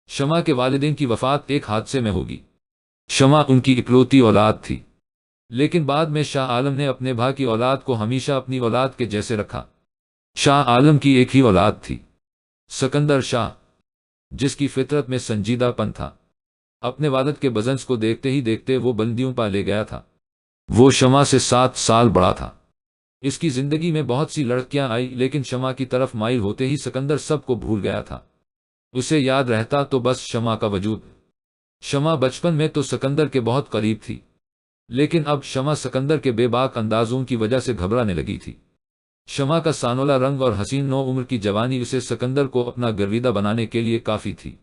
शमा के वालिदैन की वफात एक हादसे में होगी। शमा उनकी इकलौती औलाद थी, लेकिन बाद में शाह आलम ने अपने भाई की औलाद को हमेशा अपनी औलाद के जैसे रखा। शाह आलम की एक ही औलाद थी, सिकंदर शाह, जिसकी फितरत में संजीदापन था। अपने वालिद के बज़न्स को देखते ही देखते वो बंदियों पा ले गया था। वो शमा से 7 साल बड़ा था। इसकी जिंदगी में बहुत सी लड़कियां आई, लेकिन शमा की तरफ माइल होते ही सिकंदर सबको भूल गया था। उसे याद रहता तो बस शमा का वजूद। शमा बचपन में तो सिकंदर के बहुत करीब थी, लेकिन अब शमा सिकंदर के बेबाक अंदाजों की वजह से घबराने लगी थी। शमा का सानोला रंग और हसीन नौ उम्र की जवानी उसे सिकंदर को अपना गर्विदा बनाने के लिए काफी थी।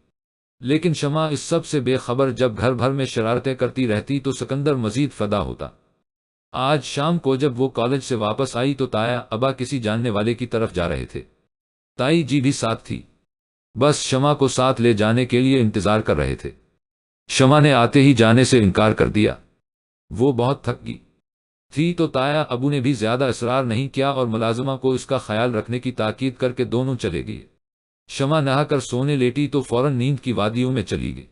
लेकिन शमा इस सब से बेखबर जब घर भर में शरारतें करती रहती तो सिकंदर मजीद फदा होता। आज शाम को जब वो कॉलेज से वापस आई तो ताया अबा किसी जानने वाले की तरफ जा रहे थे। ताई जी भी साथ थी, बस शमा को साथ ले जाने के लिए इंतजार कर रहे थे। शमा ने आते ही जाने से इनकार कर दिया। वो बहुत थक गई थी तो ताया अबू ने भी ज्यादा इसरार नहीं किया और मुलाजिमा को इसका ख्याल रखने की ताकीद करके दोनों चले गए। शमा नहाकर सोने लेटी तो फौरन नींद की वादियों में चली गई।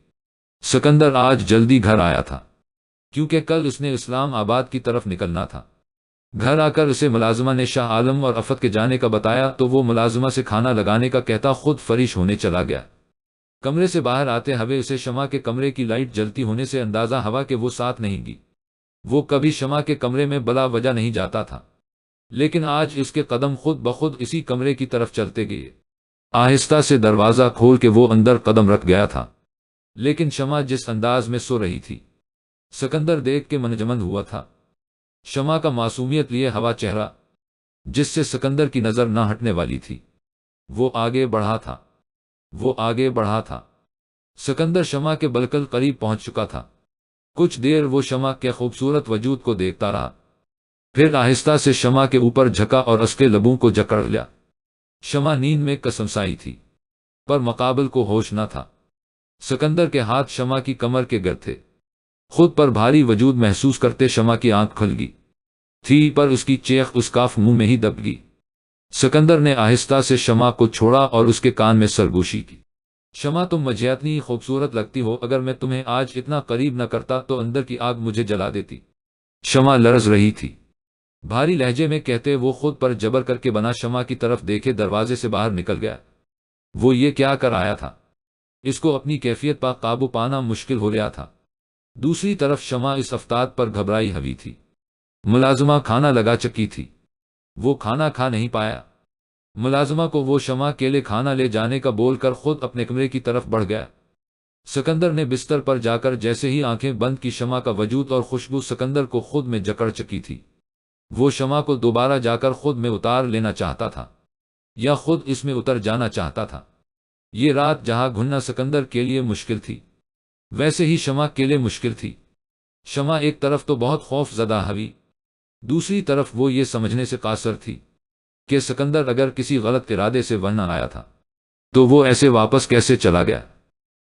सिकंदर आज जल्दी घर आया था, क्योंकि कल उसने इस्लाम आबाद की तरफ निकलना था। घर आकर उसे मुलाजिमा ने शाह आलम और अफत के जाने का बताया तो वो मुलाजिमा से खाना लगाने का कहता खुद फरिश होने चला गया। कमरे से बाहर आते हुए उसे शमा के कमरे की लाइट जलती होने से अंदाजा हुआ कि वो साथ नहीं गई। वो कभी शमा के कमरे में बला वजह नहीं जाता था, लेकिन आज उसके कदम खुद ब खुद इसी कमरे की तरफ चलते गए। आहिस्ता से दरवाजा खोल के वो अंदर कदम रख गया था, लेकिन शमा जिस अंदाज में सो रही थी सिकंदर देख के मनजमंद हुआ था। शमा का मासूमियत लिए हवा चेहरा, जिससे सिकंदर की नजर न हटने वाली थी, वो आगे बढ़ा था। वो आगे बढ़ा था। सिकंदर शमा के बिल्कुल करीब पहुंच चुका था। कुछ देर वो शमा के खूबसूरत वजूद को देखता रहा, फिर आहिस्ता से शमा के ऊपर झका और उसके लबों को जकड़ लिया। शमा नींद में कसमसाई थी, पर मुकाबिल को होश न था। सिकंदर के हाथ शमा की कमर के गिर थे। खुद पर भारी वजूद महसूस करते शमा की आंख खुल गई थी, पर उसकी चेख उस काफ मुंह में ही दब गई। सिकंदर ने आहिस्ता से शमा को छोड़ा और उसके कान में सरगोशी की। शमा, तुम मुझे इतनी खूबसूरत लगती हो, अगर मैं तुम्हें आज इतना करीब न करता तो अंदर की आग मुझे जला देती। शमा लरज रही थी। भारी लहजे में कहते वो खुद पर जबर करके बना शमा की तरफ देखे दरवाजे से बाहर निकल गया। वो ये क्या कर आया था? इसको अपनी कैफियत पर काबू पाना मुश्किल हो रहा था। दूसरी तरफ शमा इस अफ्ताद पर घबराई हुई थी। मुलाजिमा खाना लगा चुकी थी, वो खाना खा नहीं पाया। मुलाजिमा को वो शमा के लिए खाना ले जाने का बोलकर खुद अपने कमरे की तरफ बढ़ गया। सिकंदर ने बिस्तर पर जाकर जैसे ही आंखें बंद की, शमा का वजूद और खुशबू सिकंदर को खुद में जकड़ चुकी थी। वो शमा को दोबारा जाकर खुद में उतार लेना चाहता था, या खुद इसमें उतर जाना चाहता था। ये रात जहां घुलना सिकंदर के लिए मुश्किल थी, वैसे ही शमा के लिए मुश्किल थी। शमा एक तरफ तो बहुत खौफजदा हुई, दूसरी तरफ वो ये समझने से कासर थी कि सिकंदर अगर किसी गलत इरादे से वरना आया था तो वो ऐसे वापस कैसे चला गया।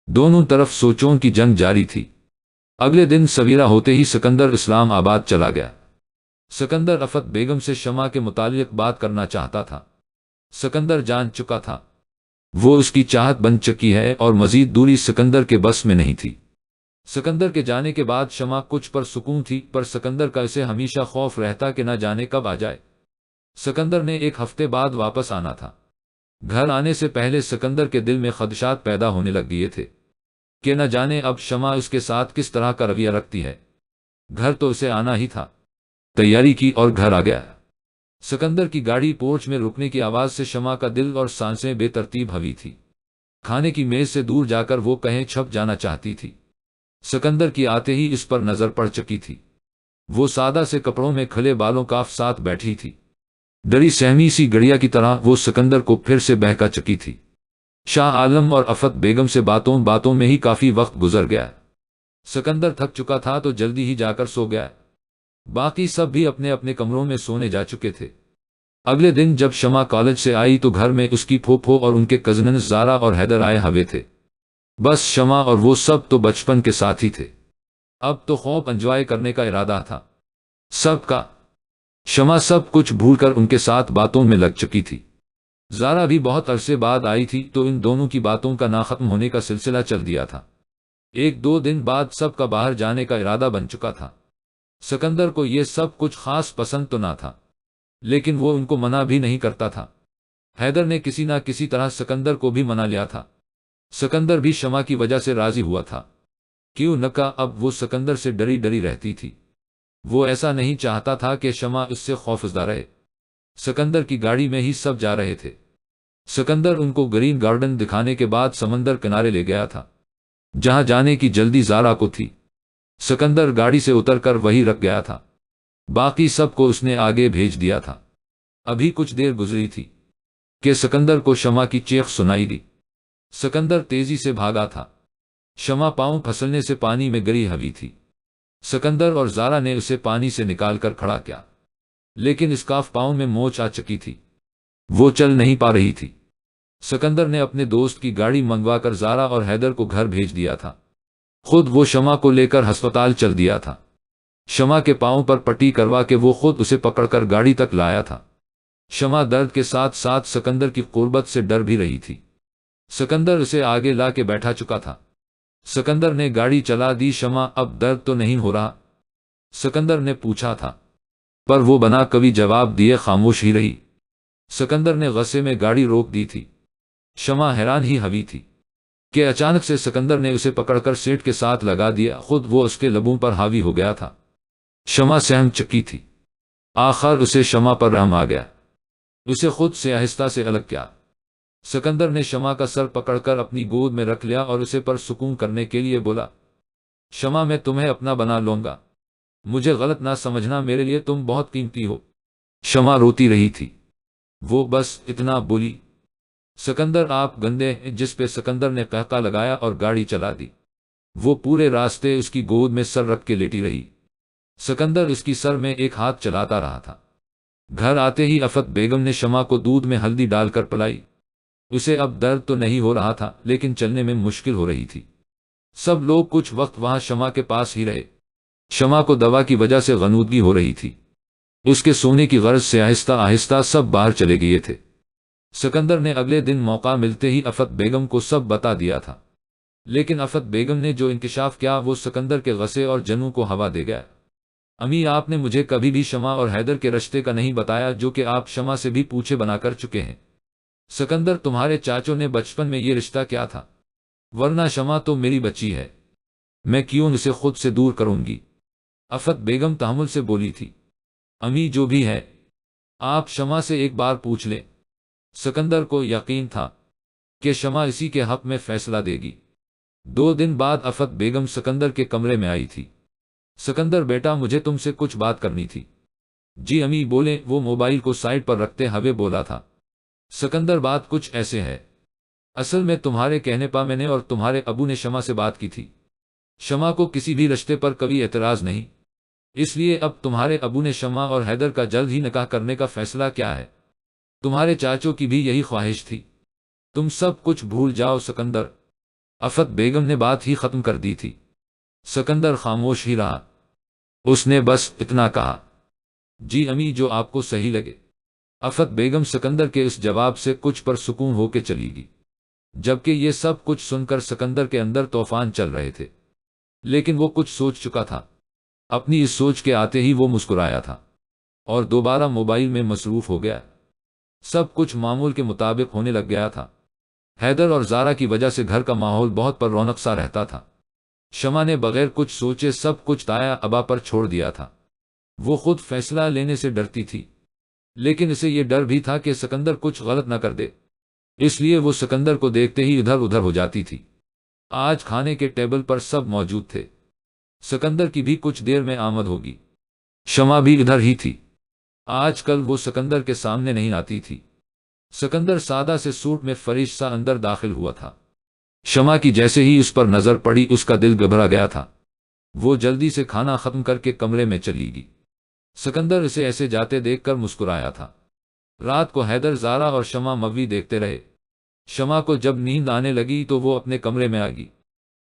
दोनों तरफ सोचों की जंग जारी थी। अगले दिन सवेरा होते ही सिकंदर इस्लाम आबाद चला गया। सिकंदर अफत बेगम से शमा के मुतालिक बात करना चाहता था। सिकंदर जान चुका था वो उसकी चाहत बन चुकी है और मजीद दूरी सिकंदर के बस में नहीं थी। सिकंदर के जाने के बाद शमा कुछ पर सुकून थी, पर सिकंदर का इसे हमेशा खौफ रहता कि न जाने कब आ जाए। सिकंदर ने 1 हफ्ते बाद वापस आना था। घर आने से पहले सिकंदर के दिल में खदशात पैदा होने लग गए थे कि न जाने अब शमा उसके साथ किस तरह का रवैया रखती है। घर तो उसे आना ही था। तैयारी की और घर आ गया। सिकंदर की गाड़ी पोर्च में रुकने की आवाज से शमा का दिल और सांसें बेतरतीब हुई थी। खाने की मेज से दूर जाकर वो कहीं छप जाना चाहती थी। सिकंदर की आते ही इस पर नजर पड़ चुकी थी। वो सादा से कपड़ों में खुले बालों का साथ बैठी थी। डरी सहमी सी गड़िया की तरह वो सिकंदर को फिर से बहका चुकी थी। शाह आलम और अफत बेगम से बातों बातों में ही काफी वक्त गुजर गया। सिकंदर थक चुका था तो जल्दी ही जाकर सो गया। बाकी सब भी अपने अपने कमरों में सोने जा चुके थे। अगले दिन जब शमा कॉलेज से आई तो घर में उसकी फूफो और उनके कजन जारा और हैदर आए हुए थे। बस शमा और वो सब तो बचपन के साथी थे। अब तो खूब एंजॉय करने का इरादा था सबका। शमा सब कुछ भूलकर उनके साथ बातों में लग चुकी थी। ज़ारा भी बहुत अरसे बाद आई थी, तो इन दोनों की बातों का ना खत्म होने का सिलसिला चल दिया था। एक दो दिन बाद सबका बाहर जाने का इरादा बन चुका था। सिकंदर को यह सब कुछ खास पसंद तो ना था, लेकिन वो उनको मना भी नहीं करता था। हैदर ने किसी ना किसी तरह सिकंदर को भी मना लिया था। सिकंदर भी शमा की वजह से राजी हुआ था। क्यों न का अब वो सिकंदर से डरी डरी रहती थी। वो ऐसा नहीं चाहता था कि शमा उससे खौफजदा रहे। सिकंदर की गाड़ी में ही सब जा रहे थे। सिकंदर उनको ग्रीन गार्डन दिखाने के बाद समंदर किनारे ले गया था, जहां जाने की जल्दी ज़ारा को थी। सिकंदर गाड़ी से उतरकर वहीं रख गया था। बाकी सबको उसने आगे भेज दिया था। अभी कुछ देर गुजरी थी कि सिकंदर को शमा की चीख सुनाई दी। सिकंदर तेजी से भागा था। शमा पांव फिसलने से पानी में गिरी हुई थी। सिकंदर और ज़ारा ने उसे पानी से निकालकर खड़ा किया, लेकिन स्कार्फ पांव में मोच आ चुकी थी। वो चल नहीं पा रही थी। सिकंदर ने अपने दोस्त की गाड़ी मंगवाकर ज़ारा और हैदर को घर भेज दिया था। खुद वो शमा को लेकर अस्पताल चल दिया था। शमा के पांव पर पट्टी करवा के वो खुद उसे पकड़कर गाड़ी तक लाया था। शमा दर्द के साथ साथ सिकंदर की कुर्बत से डर भी रही थी। सिकंदर उसे आगे ला के बैठा चुका था। सिकंदर ने गाड़ी चला दी। शमा, अब दर्द तो नहीं हो रहा? सिकंदर ने पूछा था, पर वो बना कभी जवाब दिए खामोश ही रही। सिकंदर ने गुस्से में गाड़ी रोक दी थी। शमा हैरान ही हुई थी कि अचानक से सिकंदर ने उसे पकड़कर सीट के साथ लगा दिया। खुद वो उसके लबों पर हावी हो गया था। शमा सहम चुकी थी। आखिर उसे शमा पर रहम आ गया। उसे खुद से आहिस्ता से अलग किया। सिकंदर ने शमा का सर पकड़कर अपनी गोद में रख लिया और उसे पर सुकून करने के लिए बोला, शमा, मैं तुम्हें अपना बना लूंगा। मुझे गलत ना समझना, मेरे लिए तुम बहुत कीमती हो। शमा रोती रही थी। वो बस इतना बोली, सिकंदर आप गंदे हैं, जिस पे सिकंदर ने कहका लगाया और गाड़ी चला दी। वो पूरे रास्ते उसकी गोद में सर रख के लेटी रही। सिकंदर उसकी सर में एक हाथ चलाता रहा था। घर आते ही आफत बेगम ने शमा को दूध में हल्दी डालकर पिलाई। उसे अब दर्द तो नहीं हो रहा था, लेकिन चलने में मुश्किल हो रही थी। सब लोग कुछ वक्त वहां शमा के पास ही रहे। शमा को दवा की वजह से गनूदगी हो रही थी। उसके सोने की गर्ज से आहिस्ता आहिस्ता सब बाहर चले गए थे। सिकंदर ने अगले दिन मौका मिलते ही आफत बेगम को सब बता दिया था, लेकिन आफत बेगम ने जो इंकशाफ किया वो सिकंदर के गस्से और जनू को हवा दे गया। अम्मी, आपने मुझे कभी भी शमा और हैदर के रिश्ते का नहीं बताया, जो कि आप शमा से भी पूछे बना कर चुके हैं। सिकंदर, तुम्हारे चाचों ने बचपन में ये रिश्ता क्या था? वरना शमा तो मेरी बच्ची है, मैं क्यों उसे खुद से दूर करूंगी? आफत बेगम तहम्मुल से बोली थी। अम्मी, जो भी है, आप शमा से एक बार पूछ लें। सिकंदर को यकीन था कि शमा इसी के हक में फैसला देगी। 2 दिन बाद आफत बेगम सिकंदर के कमरे में आई थी। सिकंदर बेटा, मुझे तुमसे कुछ बात करनी थी। जी अम्मी बोले, वो मोबाइल को साइड पर रखते हुए बोला था। सिकंदर, बात कुछ ऐसे है। असल में तुम्हारे कहने पर मैंने और तुम्हारे अबू ने शमा से बात की थी। शमा को किसी भी रिश्ते पर कभी एतराज नहीं, इसलिए अब तुम्हारे अबू ने शमा और हैदर का जल्द ही निकाह करने का फैसला किया है। तुम्हारे चाचों की भी यही ख्वाहिश थी। तुम सब कुछ भूल जाओ सिकंदर। आफत बेगम ने बात ही खत्म कर दी थी। सिकंदर खामोश ही रहा। उसने बस इतना कहा, जी अम्मी, जो आपको सही लगे। आफत बेगम सिकंदर के इस जवाब से कुछ पर सुकून होकर चली गई, जबकि ये सब कुछ सुनकर सिकंदर के अंदर तूफान चल रहे थे। लेकिन वो कुछ सोच चुका था। अपनी इस सोच के आते ही वो मुस्कुराया था और दोबारा मोबाइल में मसरूफ हो गया। सब कुछ मामूल के मुताबिक होने लग गया था। हैदर और ज़ारा की वजह से घर का माहौल बहुत पर रौनक सा रहता था। शमा ने बगैर कुछ सोचे सब कुछ ताया अबा पर छोड़ दिया था। वो खुद फैसला लेने से डरती थी, लेकिन इसे ये डर भी था कि सिकंदर कुछ गलत न कर दे, इसलिए वो सिकंदर को देखते ही इधर उधर हो जाती थी। आज खाने के टेबल पर सब मौजूद थे। सिकंदर की भी कुछ देर में आमद होगी। शमा भी इधर ही थी। आजकल वो सिकंदर के सामने नहीं आती थी। सिकंदर सादा से सूट में फरिश सा अंदर दाखिल हुआ था। शमा की जैसे ही उस पर नजर पड़ी, उसका दिल घबरा गया था। वो जल्दी से खाना खत्म करके कमरे में चली गई। सिकंदर इसे ऐसे जाते देखकर मुस्कुराया था। रात को हैदर, ज़ारा और शमा मूवी देखते रहे। शमा को जब नींद आने लगी तो वो अपने कमरे में आ गई।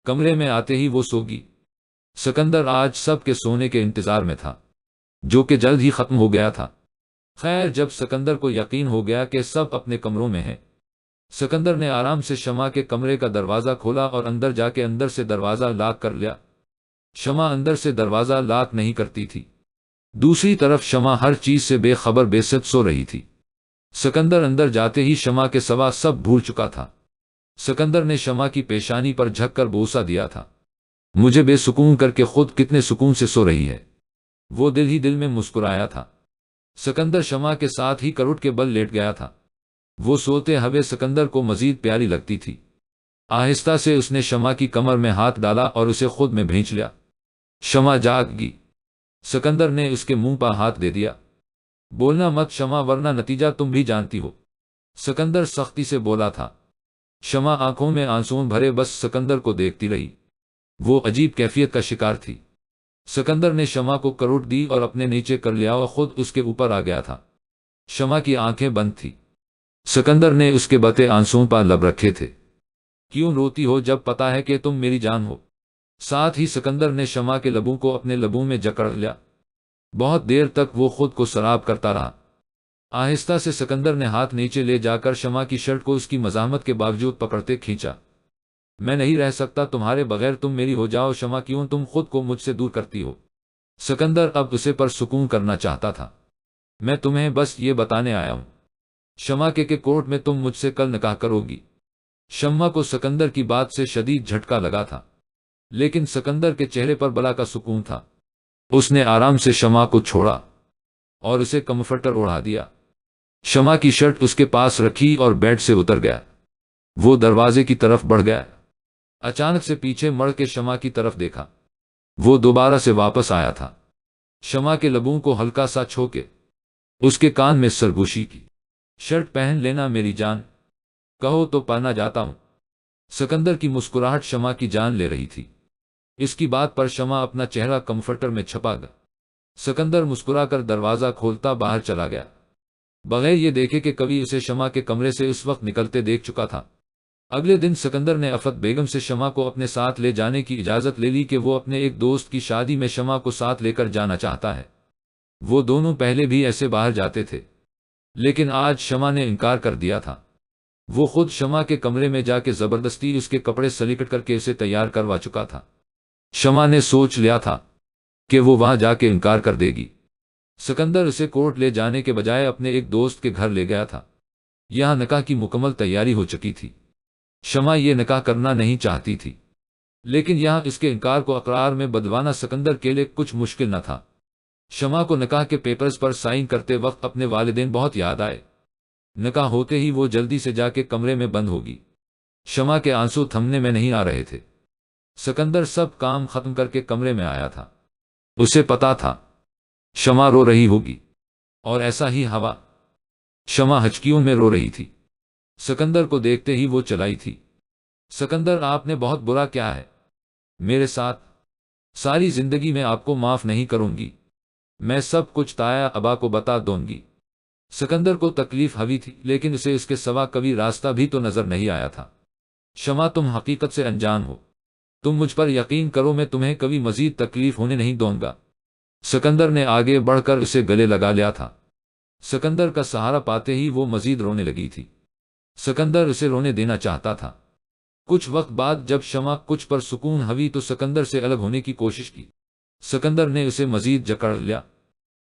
कमरे में आते ही वो सो गई। सिकंदर आज सब के सोने के इंतजार में था, जो कि जल्द ही खत्म हो गया था। खैर, जब सिकंदर को यकीन हो गया कि सब अपने कमरों में हैं, सिकंदर ने आराम से शमा के कमरे का दरवाज़ा खोला और अंदर जाके अंदर से दरवाज़ा लॉक कर लिया। शमा अंदर से दरवाज़ा लॉक नहीं करती थी। दूसरी तरफ शमा हर चीज़ से बेखबर बेसुध सो रही थी। सिकंदर अंदर जाते ही शमा के सवा सब भूल चुका था। सिकंदर ने शमा की पेशानी पर झककर बोसा दिया था। मुझे बेसुकून करके खुद कितने सुकून से सो रही है, वो दिल ही दिल में मुस्कुराया था। सिकंदर शमा के साथ ही करोट के बल लेट गया था। वो सोते हुए सिकंदर को मजीद प्यारी लगती थी। आहिस्ता से उसने शमा की कमर में हाथ डाला और उसे खुद में भींच लिया। शमा जाग गई। सिकंदर ने उसके मुंह पर हाथ दे दिया। बोलना मत शमा, वरना नतीजा तुम भी जानती हो, सिकंदर सख्ती से बोला था। शमा आंखों में आंसुओं भरे बस सिकंदर को देखती रही। वो अजीब कैफियत का शिकार थी। सिकंदर ने शमा को करोट दी और अपने नीचे कर लिया और खुद उसके ऊपर आ गया था। शमा की आंखें बंद थी। सिकंदर ने उसके बते आंसुओं पर लब रखे थे। क्यों रोती हो जब पता है कि तुम मेरी जान हो? साथ ही सिकंदर ने शमा के लबों को अपने लबों में जकड़ लिया। बहुत देर तक वो खुद को सराब करता रहा। आहिस्ता से सिकंदर ने हाथ नीचे ले जाकर शमा की शर्ट को उसकी मज़ाहमत के बावजूद पकड़ते खींचा। मैं नहीं रह सकता तुम्हारे बगैर, तुम मेरी हो जाओ शमा, क्यों तुम खुद को मुझसे दूर करती हो? सिकंदर अब उसे पर सुकून करना चाहता था। मैं तुम्हें बस ये बताने आया हूं शमा के कोर्ट में तुम मुझसे कल निकाह करोगी। शम्मा को सिकंदर की बात से शदीद झटका लगा था, लेकिन सिकंदर के चेहरे पर बला का सुकून था। उसने आराम से शमा को छोड़ा और उसे कम्फर्टर ओढ़ा दिया। शमा की शर्ट उसके पास रखी और बेड से उतर गया। वो दरवाजे की तरफ बढ़ गया। अचानक से पीछे मुड़ के शमा की तरफ देखा। वो दोबारा से वापस आया था। शमा के लबों को हल्का सा छू के उसके कान में सरगोशी की। शर्ट पहन लेना मेरी जान, कहो तो पहना जाता हूं। सिकंदर की मुस्कुराहट शमा की जान ले रही थी। इसकी बात पर शमा अपना चेहरा कंफर्टर में छपा गया। सिकंदर मुस्कुराकर दरवाजा खोलता बाहर चला गया, बगैर ये देखे कि कभी उसे शमा के कमरे से उस वक्त निकलते देख चुका था। अगले दिन सिकंदर ने अफत बेगम से शमा को अपने साथ ले जाने की इजाज़त ले ली कि वो अपने एक दोस्त की शादी में शमा को साथ लेकर जाना चाहता है। वो दोनों पहले भी ऐसे बाहर जाते थे, लेकिन आज शमा ने इनकार कर दिया था। वो खुद शमा के कमरे में जाके ज़बरदस्ती उसके कपड़े सलीकट करके उसे तैयार करवा चुका था। शमा ने सोच लिया था कि वो वहां जाके इनकार कर देगी। सिकंदर उसे कोर्ट ले जाने के बजाय अपने एक दोस्त के घर ले गया था। यहां निकाह की मुकम्मल तैयारी हो चुकी थी। शमा ये निकाह करना नहीं चाहती थी, लेकिन यहां इसके इनकार को अकरार में बदलवाना सिकंदर के लिए कुछ मुश्किल न था। शमा को निकाह के पेपर्स पर साइन करते वक्त अपने वालिदैन बहुत याद आए। निकाह होते ही वो जल्दी से जाके कमरे में बंद होगी। शमा के आंसू थमने में नहीं आ रहे थे। सिकंदर सब काम खत्म करके कमरे में आया था। उसे पता था शमा रो रही होगी, और ऐसा ही हवा। शमा हचकियों में रो रही थी। सिकंदर को देखते ही वो चलाई थी। सिकंदर, आपने बहुत बुरा किया है मेरे साथ। सारी जिंदगी में आपको माफ नहीं करूंगी। मैं सब कुछ ताया अबा को बता दूंगी। सिकंदर को तकलीफ हुई थी, लेकिन उसे इसके सिवा कभी रास्ता भी तो नजर नहीं आया था। शमा, तुम हकीकत से अनजान हो। तुम मुझ पर यकीन करो, मैं तुम्हें कभी मजीद तकलीफ होने नहीं दूंगा। सिकंदर ने आगे बढ़कर उसे गले लगा लिया था। सिकंदर का सहारा पाते ही वो मजीद रोने लगी थी। सिकंदर उसे रोने देना चाहता था। कुछ वक्त बाद जब शमा कुछ पर सुकून हुई तो सिकंदर से अलग होने की कोशिश की। सिकंदर ने उसे मजीद जकड़ लिया।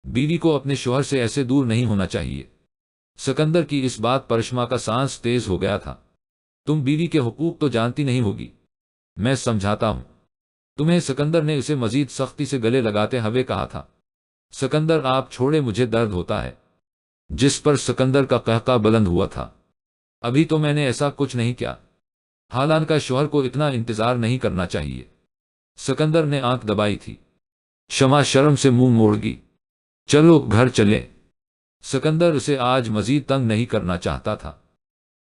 बीवी को अपने शौहर से ऐसे दूर नहीं होना चाहिए। सिकंदर की इस बात पर शमा का सांस तेज हो गया था। तुम बीवी के हुकूक तो जानती नहीं होगी, मैं समझाता हूं तुम्हें, सिकंदर ने उसे मजीद सख्ती से गले लगाते हुए कहा था। सिकंदर, आप छोड़े, मुझे दर्द होता है। जिस पर सिकंदर का कहका बुलंद हुआ था। अभी तो मैंने ऐसा कुछ नहीं किया। हालांकि शौहर को इतना इंतजार नहीं करना चाहिए। सिकंदर ने आंख दबाई थी। शमा शर्म से मुंह मोड़ गई। चलो घर चले। सिकंदर उसे आज मजीद तंग नहीं करना चाहता था।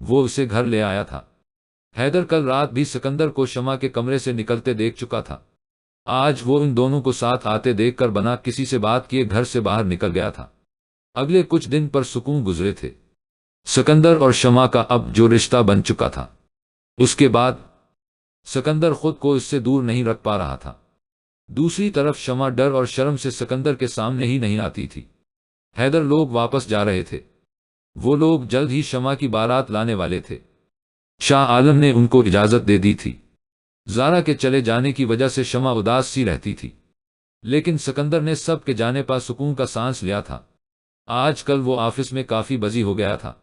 वो उसे घर ले आया था। हैदर कल रात भी सिकंदर को शमा के कमरे से निकलते देख चुका था। आज वो इन दोनों को साथ आते देखकर बना किसी से बात किए घर से बाहर निकल गया था। अगले कुछ दिन पर सुकून गुजरे थे। सिकंदर और शमा का अब जो रिश्ता बन चुका था, उसके बाद सिकंदर खुद को इससे दूर नहीं रख पा रहा था। दूसरी तरफ शमा डर और शर्म से सिकंदर के सामने ही नहीं आती थी। हैदर लोग वापस जा रहे थे। वो लोग जल्द ही शमा की बारात लाने वाले थे। शाह आलम ने उनको इजाजत दे दी थी। ज़ारा के चले जाने की वजह से शमा उदास सी रहती थी, लेकिन सिकंदर ने सब के जाने पर सुकून का सांस लिया था। आजकल वो ऑफिस में काफी बिजी हो गया था।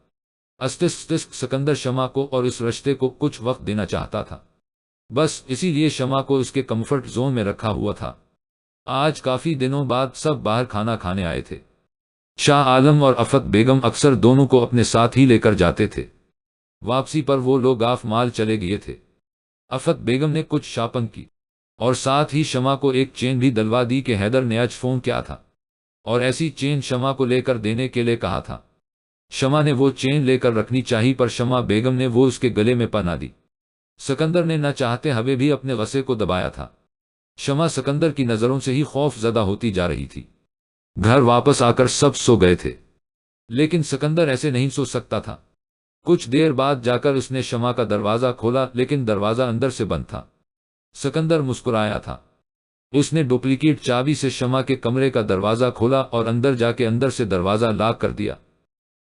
अस्तिस्तिस्क सिकंदर शमा को और इस रिश्ते को कुछ वक्त देना चाहता था। बस इसीलिए शमा को उसके कंफर्ट जोन में रखा हुआ था। आज काफी दिनों बाद सब बाहर खाना खाने आए थे। शाह आलम और अफत बेगम अक्सर दोनों को अपने साथ ही लेकर जाते थे। वापसी पर वो लोग आफ माल चले गए थे। अफत बेगम ने कुछ शॉपिंग की और साथ ही शमा को एक चेन भी दिलवा दी कि हैदर ने आज फोन किया था और ऐसी चेन शमा को लेकर देने के लिए कहा था। शमा ने वो चेन लेकर रखनी चाहिए, पर शमा बेगम ने वो उसके गले में पहना दी। सिकंदर ने न चाहते हुए भी अपने गुस्से को दबाया था। शमा सिकंदर की नजरों से ही खौफजदा होती जा रही थी। घर वापस आकर सब सो गए थे, लेकिन सिकंदर ऐसे नहीं सो सकता था। कुछ देर बाद जाकर उसने शमा का दरवाजा खोला, लेकिन दरवाजा अंदर से बंद था। सिकंदर मुस्कुराया था। उसने डुप्लीकेट चाबी से शमा के कमरे का दरवाजा खोला और अंदर जाके अंदर से दरवाजा लॉक कर दिया।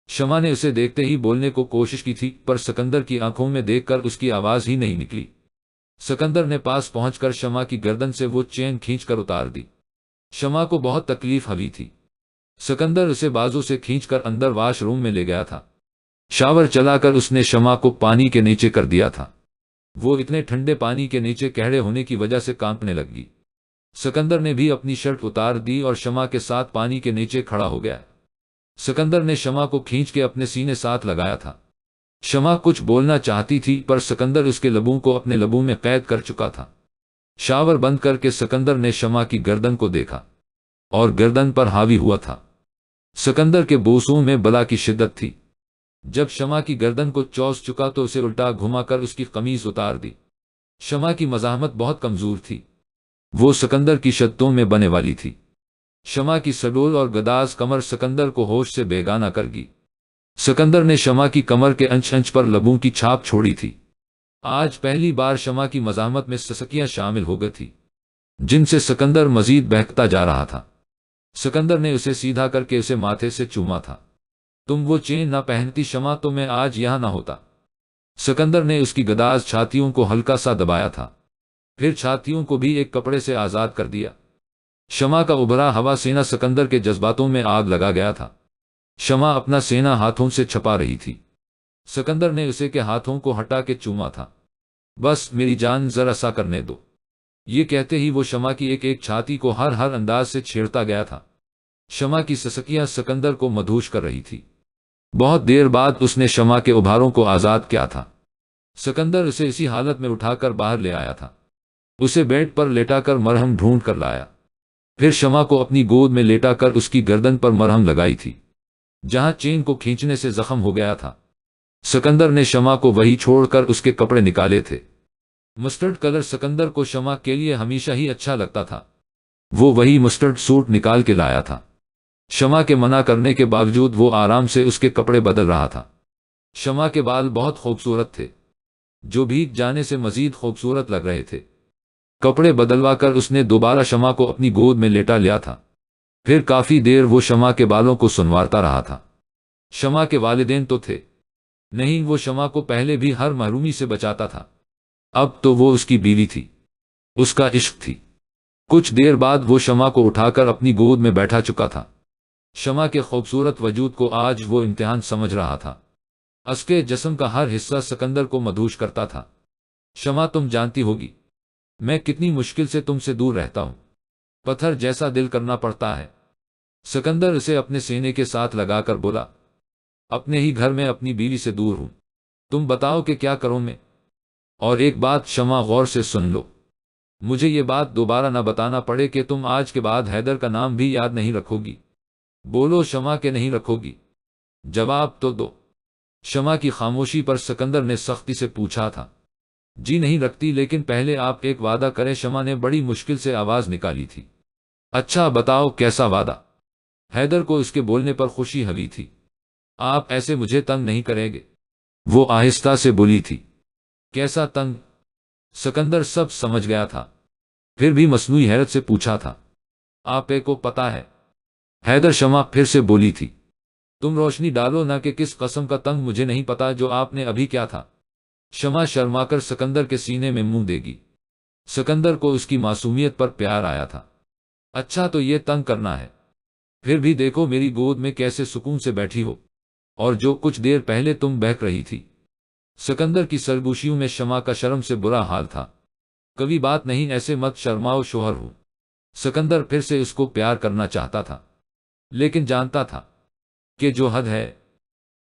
शमा ने उसे देखते ही बोलने को कोशिश की थी, पर सिकंदर की आंखों में देखकर उसकी आवाज ही नहीं निकली। सिकंदर ने पास पहुंचकर शमा की गर्दन से वो चेन खींचकर उतार दी। शमा को बहुत तकलीफ हुई थी। सिकंदर उसे बाजू से खींचकर अंदर वॉशरूम में ले गया था। शावर चलाकर उसने शमा को पानी के नीचे कर दिया था। वो इतने ठंडे पानी के नीचे गहरे होने की वजह से कांपने लगी। सिकंदर ने भी अपनी शर्ट उतार दी और शमा के साथ पानी के नीचे खड़ा हो गया। सिकंदर ने शमा को खींच के अपने सीने साथ लगाया था। शमा कुछ बोलना चाहती थी, पर सिकंदर उसके लबों को अपने लबों में कैद कर चुका था। शावर बंद करके सिकंदर ने शमा की गर्दन को देखा और गर्दन पर हावी हुआ था। सिकंदर के बोसों में बला की शिद्दत थी। जब शमा की गर्दन को चौस चुका तो उसे उल्टा घुमाकर उसकी कमीज उतार दी। शमा की मज़ाहमत बहुत कमजोर थी। वो सिकंदर की शर्तों में बने वाली थी। शमा की सडोल और गदाज कमर सिकंदर को होश से बेगाना कर दी। सिकंदर ने शमा की कमर के अंच अंच पर लबों की छाप छोड़ी थी। आज पहली बार शमा की मज़ाहमत में ससकियां शामिल हो गई थी, जिनसे सिकंदर मजीद बहकता जा रहा था। सिकंदर ने उसे सीधा करके उसे माथे से चूमा था। तुम वो चेन ना पहनती शमा तो मैं आज यहां ना होता। सिकंदर ने उसकी गदाज छातियों को हल्का सा दबाया था, फिर छातियों को भी एक कपड़े से आजाद कर दिया। शमा का उभरा हवा सीना सिकंदर के जज्बातों में आग लगा गया था। शमा अपना सीना हाथों से छपा रही थी। सिकंदर ने उसे के हाथों को हटा के चूमा था। बस मेरी जान जरा सा करने दो। ये कहते ही वो शमा की एक एक छाती को हर हर अंदाज से छेड़ता गया था। शमा की ससकियां सिकंदर को मधूश कर रही थी। बहुत देर बाद उसने शमा के उभारों को आजाद किया था। सिकंदर उसे इसी हालत में उठाकर बाहर ले आया था। उसे बेड पर लेटाकर मरहम ढूंढ कर लाया। फिर शमा को अपनी गोद में लेटाकर उसकी गर्दन पर मरहम लगाई थी, जहां चेन को खींचने से जख्म हो गया था। सिकंदर ने शमा को वही छोड़कर उसके कपड़े निकाले थे। मस्टर्ड कलर सिकंदर को शमा के लिए हमेशा ही अच्छा लगता था। वो वही मस्टर्ड सूट निकाल के लाया था। शमा के मना करने के बावजूद वो आराम से उसके कपड़े बदल रहा था। शमा के बाल बहुत खूबसूरत थे, जो भीग जाने से मजीद खूबसूरत लग रहे थे। कपड़े बदलवाकर उसने दोबारा शमा को अपनी गोद में लेटा लिया था। फिर काफी देर वो शमा के बालों को सुनवारता रहा था। शमा के वालिदैन तो थे नहीं, वो शमा को पहले भी हर महरूमी से बचाता था। अब तो वो उसकी बीवी थी, उसका इश्क थी। कुछ देर बाद वो शमा को उठाकर अपनी गोद में बैठा चुका था। शमा के खूबसूरत वजूद को आज वो इम्तिहान समझ रहा था। उसके जिस्म का हर हिस्सा सिकंदर को मधूश करता था। शमा, तुम जानती होगी मैं कितनी मुश्किल से तुमसे दूर रहता हूं। पत्थर जैसा दिल करना पड़ता है। सिकंदर उसे अपने सीने के साथ लगाकर बोला, अपने ही घर में अपनी बीवी से दूर हूं। तुम बताओ कि क्या करूं मैं। और एक बात शमा, गौर से सुन लो। मुझे ये बात दोबारा न बताना पड़े कि तुम आज के बाद हैदर का नाम भी याद नहीं रखोगी। बोलो शमा, के नहीं रखोगी? जवाब तो दो। शमा की खामोशी पर सिकंदर ने सख्ती से पूछा था। जी नहीं रखती, लेकिन पहले आप एक वादा करें। शमा ने बड़ी मुश्किल से आवाज निकाली थी। अच्छा बताओ, कैसा वादा? हैदर को इसके बोलने पर खुशी हुई थी। आप ऐसे मुझे तंग नहीं करेंगे? वो आहिस्ता से बोली थी। कैसा तंग? सिकंदर सब समझ गया था, फिर भी मसनूई हैरत से पूछा था। आपे को पता है हैदर शमा फिर से बोली थी, तुम रोशनी डालो ना कि किस कसम का तंग मुझे नहीं पता जो आपने अभी क्या था। शमा शर्माकर सिकंदर के सीने में मुंह देगी। सिकंदर को उसकी मासूमियत पर प्यार आया था। अच्छा तो ये तंग करना है, फिर भी देखो मेरी गोद में कैसे सुकून से बैठी हो, और जो कुछ देर पहले तुम बहक रही थी। सिकंदर की सरगोशियों में शमा का शर्म से बुरा हाल था। कभी बात नहीं, ऐसे मत शर्माओ शोहर हो। सिकंदर फिर से उसको प्यार करना चाहता था, लेकिन जानता था कि जो हद है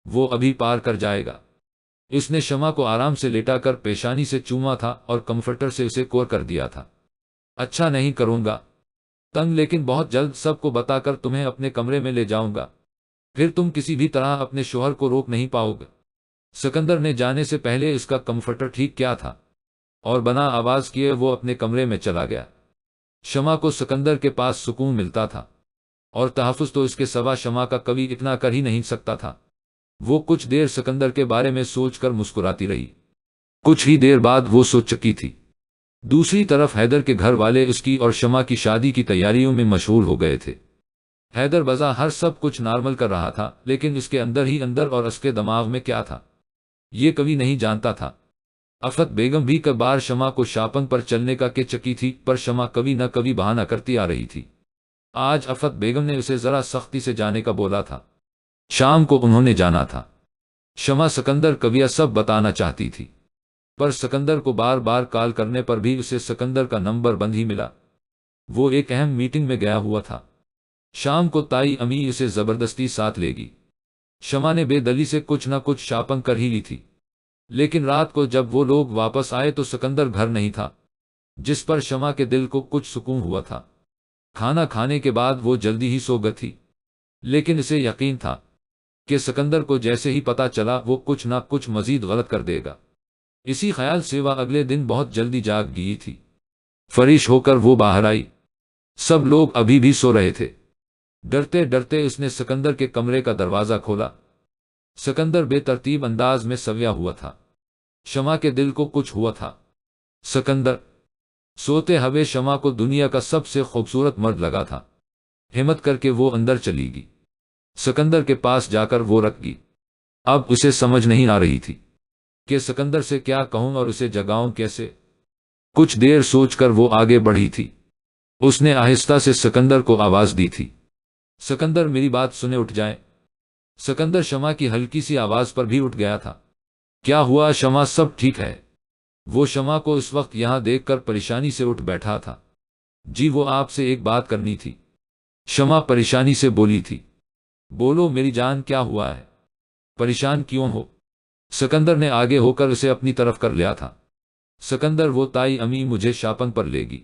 वो अभी पार कर जाएगा। इसने शमा को आराम से लेटाकर पेशानी से चूमा था और कंफर्टर से उसे कोर कर दिया था। अच्छा नहीं करूंगा तंग, लेकिन बहुत जल्द सबको बताकर तुम्हें अपने कमरे में ले जाऊंगा, फिर तुम किसी भी तरह अपने शोहर को रोक नहीं पाओगे। सिकंदर ने जाने से पहले इसका कंफर्टर ठीक क्या था और बना आवाज किए वो अपने कमरे में चला गया। शमा को सिकंदर के पास सुकून मिलता था, और तहफ़्फ़ुज़ तो इसके सिवा शमा का कभी इतना कर ही नहीं सकता था। वो कुछ देर सिकंदर के बारे में सोचकर मुस्कुराती रही। कुछ ही देर बाद वो सो चुकी थी। दूसरी तरफ हैदर के घर वाले उसकी और शमा की शादी की तैयारियों में मशगूल हो गए थे। हैदर बज़ा हर सब कुछ नॉर्मल कर रहा था, लेकिन उसके अंदर ही अंदर और उसके दिमाग में क्या था ये कभी नहीं जानता था। अफत बेगम भी कई बार शमा को शापंग पर चलने का के चकी थी, पर शमा कभी न कभी बहाना करती आ रही थी। आज अफत बेगम ने उसे जरा सख्ती से जाने का बोला था। शाम को उन्होंने जाना था। शमा सिकंदर कविया सब बताना चाहती थी, पर सिकंदर को बार बार कॉल करने पर भी उसे सिकंदर का नंबर बंद ही मिला। वो एक अहम मीटिंग में गया हुआ था। शाम को ताई अमी उसे जबरदस्ती साथ लेगी। शमा ने बेदली से कुछ न कुछ शापंग कर ही ली थी, लेकिन रात को जब वो लोग वापस आए तो सिकंदर घर नहीं था, जिस पर शमा के दिल को कुछ सुकून हुआ था। खाना खाने के बाद वो जल्दी ही सो गई थी, लेकिन इसे यकीन था कि सिकंदर को जैसे ही पता चला वो कुछ ना कुछ मजीद गलत कर देगा। इसी ख्याल से वह अगले दिन बहुत जल्दी जाग गई थी। फरिश होकर वो बाहर आई। सब लोग अभी भी सो रहे थे। डरते डरते उसने सिकंदर के कमरे का दरवाजा खोला। सिकंदर बेतरतीब अंदाज में सव्या हुआ था। शमा के दिल को कुछ हुआ था। सिकंदर सोते हुए शमा को दुनिया का सबसे खूबसूरत मर्द लगा था। हिम्मत करके वो अंदर चली गई। सिकंदर के पास जाकर वो रख गई। अब उसे समझ नहीं आ रही थी कि सिकंदर से क्या कहूं और उसे जगाऊं कैसे। कुछ देर सोचकर वो आगे बढ़ी थी। उसने आहिस्ता से सिकंदर को आवाज दी थी, सिकंदर मेरी बात सुने उठ जाए। सिकंदर शमा की हल्की सी आवाज पर भी उठ गया था। क्या हुआ शमा, सब ठीक है? वो शमा को इस वक्त यहां देखकर परेशानी से उठ बैठा था। जी वो आपसे एक बात करनी थी। शमा परेशानी से बोली थी। बोलो मेरी जान, क्या हुआ है? परेशान क्यों हो? सिकंदर ने आगे होकर उसे अपनी तरफ कर लिया था। सिकंदर वो ताई अमी मुझे शापंग पर लेगी।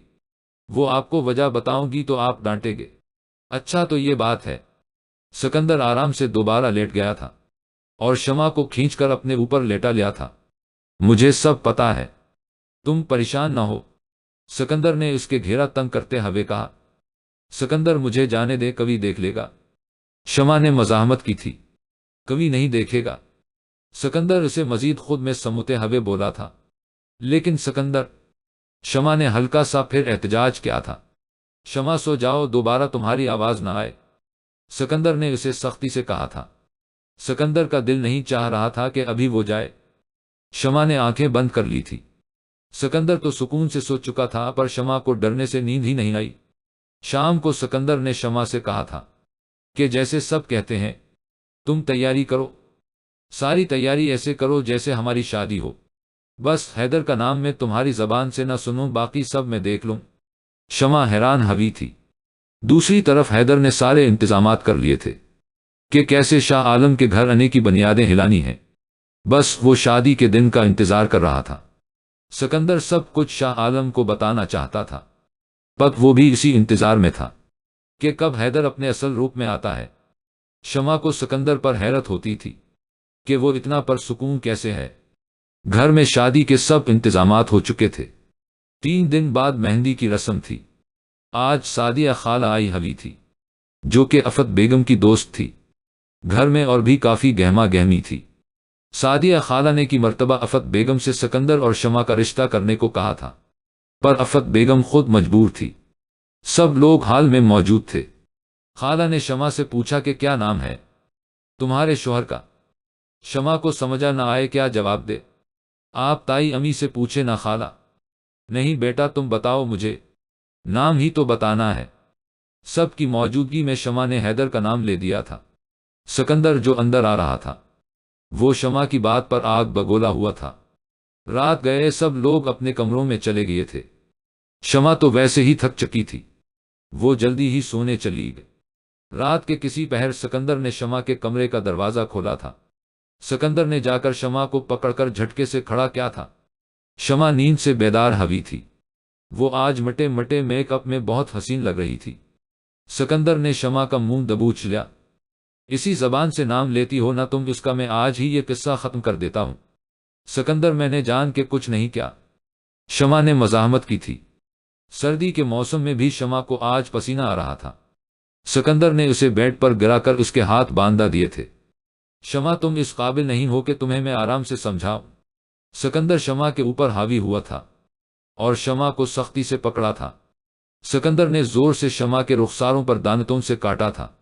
वो आपको वजह बताऊंगी तो आप डांटेंगे। अच्छा तो ये बात है। सिकंदर आराम से दोबारा लेट गया था और शमा को खींचकर अपने ऊपर लेटा लिया था। मुझे सब पता है, तुम परेशान ना हो, सिकंदर ने उसके घेरा तंग करते हुए कहा। सिकंदर मुझे जाने दे, कभी देख लेगा। शमा ने मज़ाहमत की थी। कभी नहीं देखेगा। सिकंदर उसे मजीद खुद में समझते हुए बोला था। लेकिन सिकंदर, शमा ने हल्का सा फिर एहतजाज किया था। शमा सो जाओ, दोबारा तुम्हारी आवाज ना आए, सिकंदर ने उसे सख्ती से कहा था। सिकंदर का दिल नहीं चाह रहा था कि अभी वो जाए। शमा ने आंखें बंद कर ली थी। सिकंदर तो सुकून से सो चुका था, पर शमा को डरने से नींद ही नहीं आई। शाम को सिकंदर ने शमा से कहा था कि जैसे सब कहते हैं तुम तैयारी करो, सारी तैयारी ऐसे करो जैसे हमारी शादी हो। बस हैदर का नाम मैं तुम्हारी जबान से न सुनूं, बाकी सब मैं देख लूं। शमा हैरान हुई थी। दूसरी तरफ हैदर ने सारे इंतजामात कर लिए थे कि कैसे शाह आलम के घर आने की बुनियादें हिलानी हैं। बस वो शादी के दिन का इंतजार कर रहा था। सिकंदर सब कुछ शाह आलम को बताना चाहता था, पर वो भी इसी इंतजार में था कि कब हैदर अपने असल रूप में आता है। शमा को सिकंदर पर हैरत होती थी कि वो इतना परसुकून कैसे है। घर में शादी के सब इंतजामात हो चुके थे। 3 दिन बाद मेहंदी की रस्म थी। आज सादिया खाला आई हुई थी, जो कि अफत बेगम की दोस्त थी। घर में और भी काफी गहमा गहमी थी। सादिया खाला ने की मर्तबा अफत बेगम से सिकंदर और शमा का रिश्ता करने को कहा था, पर अफत बेगम खुद मजबूर थी। सब लोग हाल में मौजूद थे। खाला ने शमा से पूछा कि क्या नाम है तुम्हारे शौहर का। शमा को समझा ना आए क्या जवाब दे। आप ताई अमी से पूछे ना खाला। नहीं बेटा तुम बताओ मुझे, नाम ही तो बताना है। सबकी मौजूदगी में शमा ने हैदर का नाम ले दिया था। सिकंदर जो अंदर आ रहा था वो शमा की बात पर आग बगोला हुआ था। रात गए सब लोग अपने कमरों में चले गए थे। शमा तो वैसे ही थक चुकी थी, वो जल्दी ही सोने चली गई। रात के किसी पहर सिकंदर ने शमा के कमरे का दरवाजा खोला था। सिकंदर ने जाकर शमा को पकड़कर झटके से खड़ा किया था। शमा नींद से बेदार हुई थी। वो आज मटे मटे मेकअप में बहुत हसीन लग रही थी। सिकंदर ने शमा का मुंह दबोच लिया। इसी जबान से नाम लेती हो ना तुम इसका, मैं आज ही ये किस्सा खत्म कर देता हूं। सिकंदर मैंने जान के कुछ नहीं किया, शमा ने मजाहमत की थी। सर्दी के मौसम में भी शमा को आज पसीना आ रहा था। सिकंदर ने उसे बेड पर गिराकर उसके हाथ बांधा दिए थे। शमा तुम इस काबिल नहीं हो कि तुम्हें मैं आराम से समझाऊं। सिकंदर शमा के ऊपर हावी हुआ था और शमा को सख्ती से पकड़ा था। सिकंदर ने जोर से शमा के रुखसारों पर दांतों से काटा था।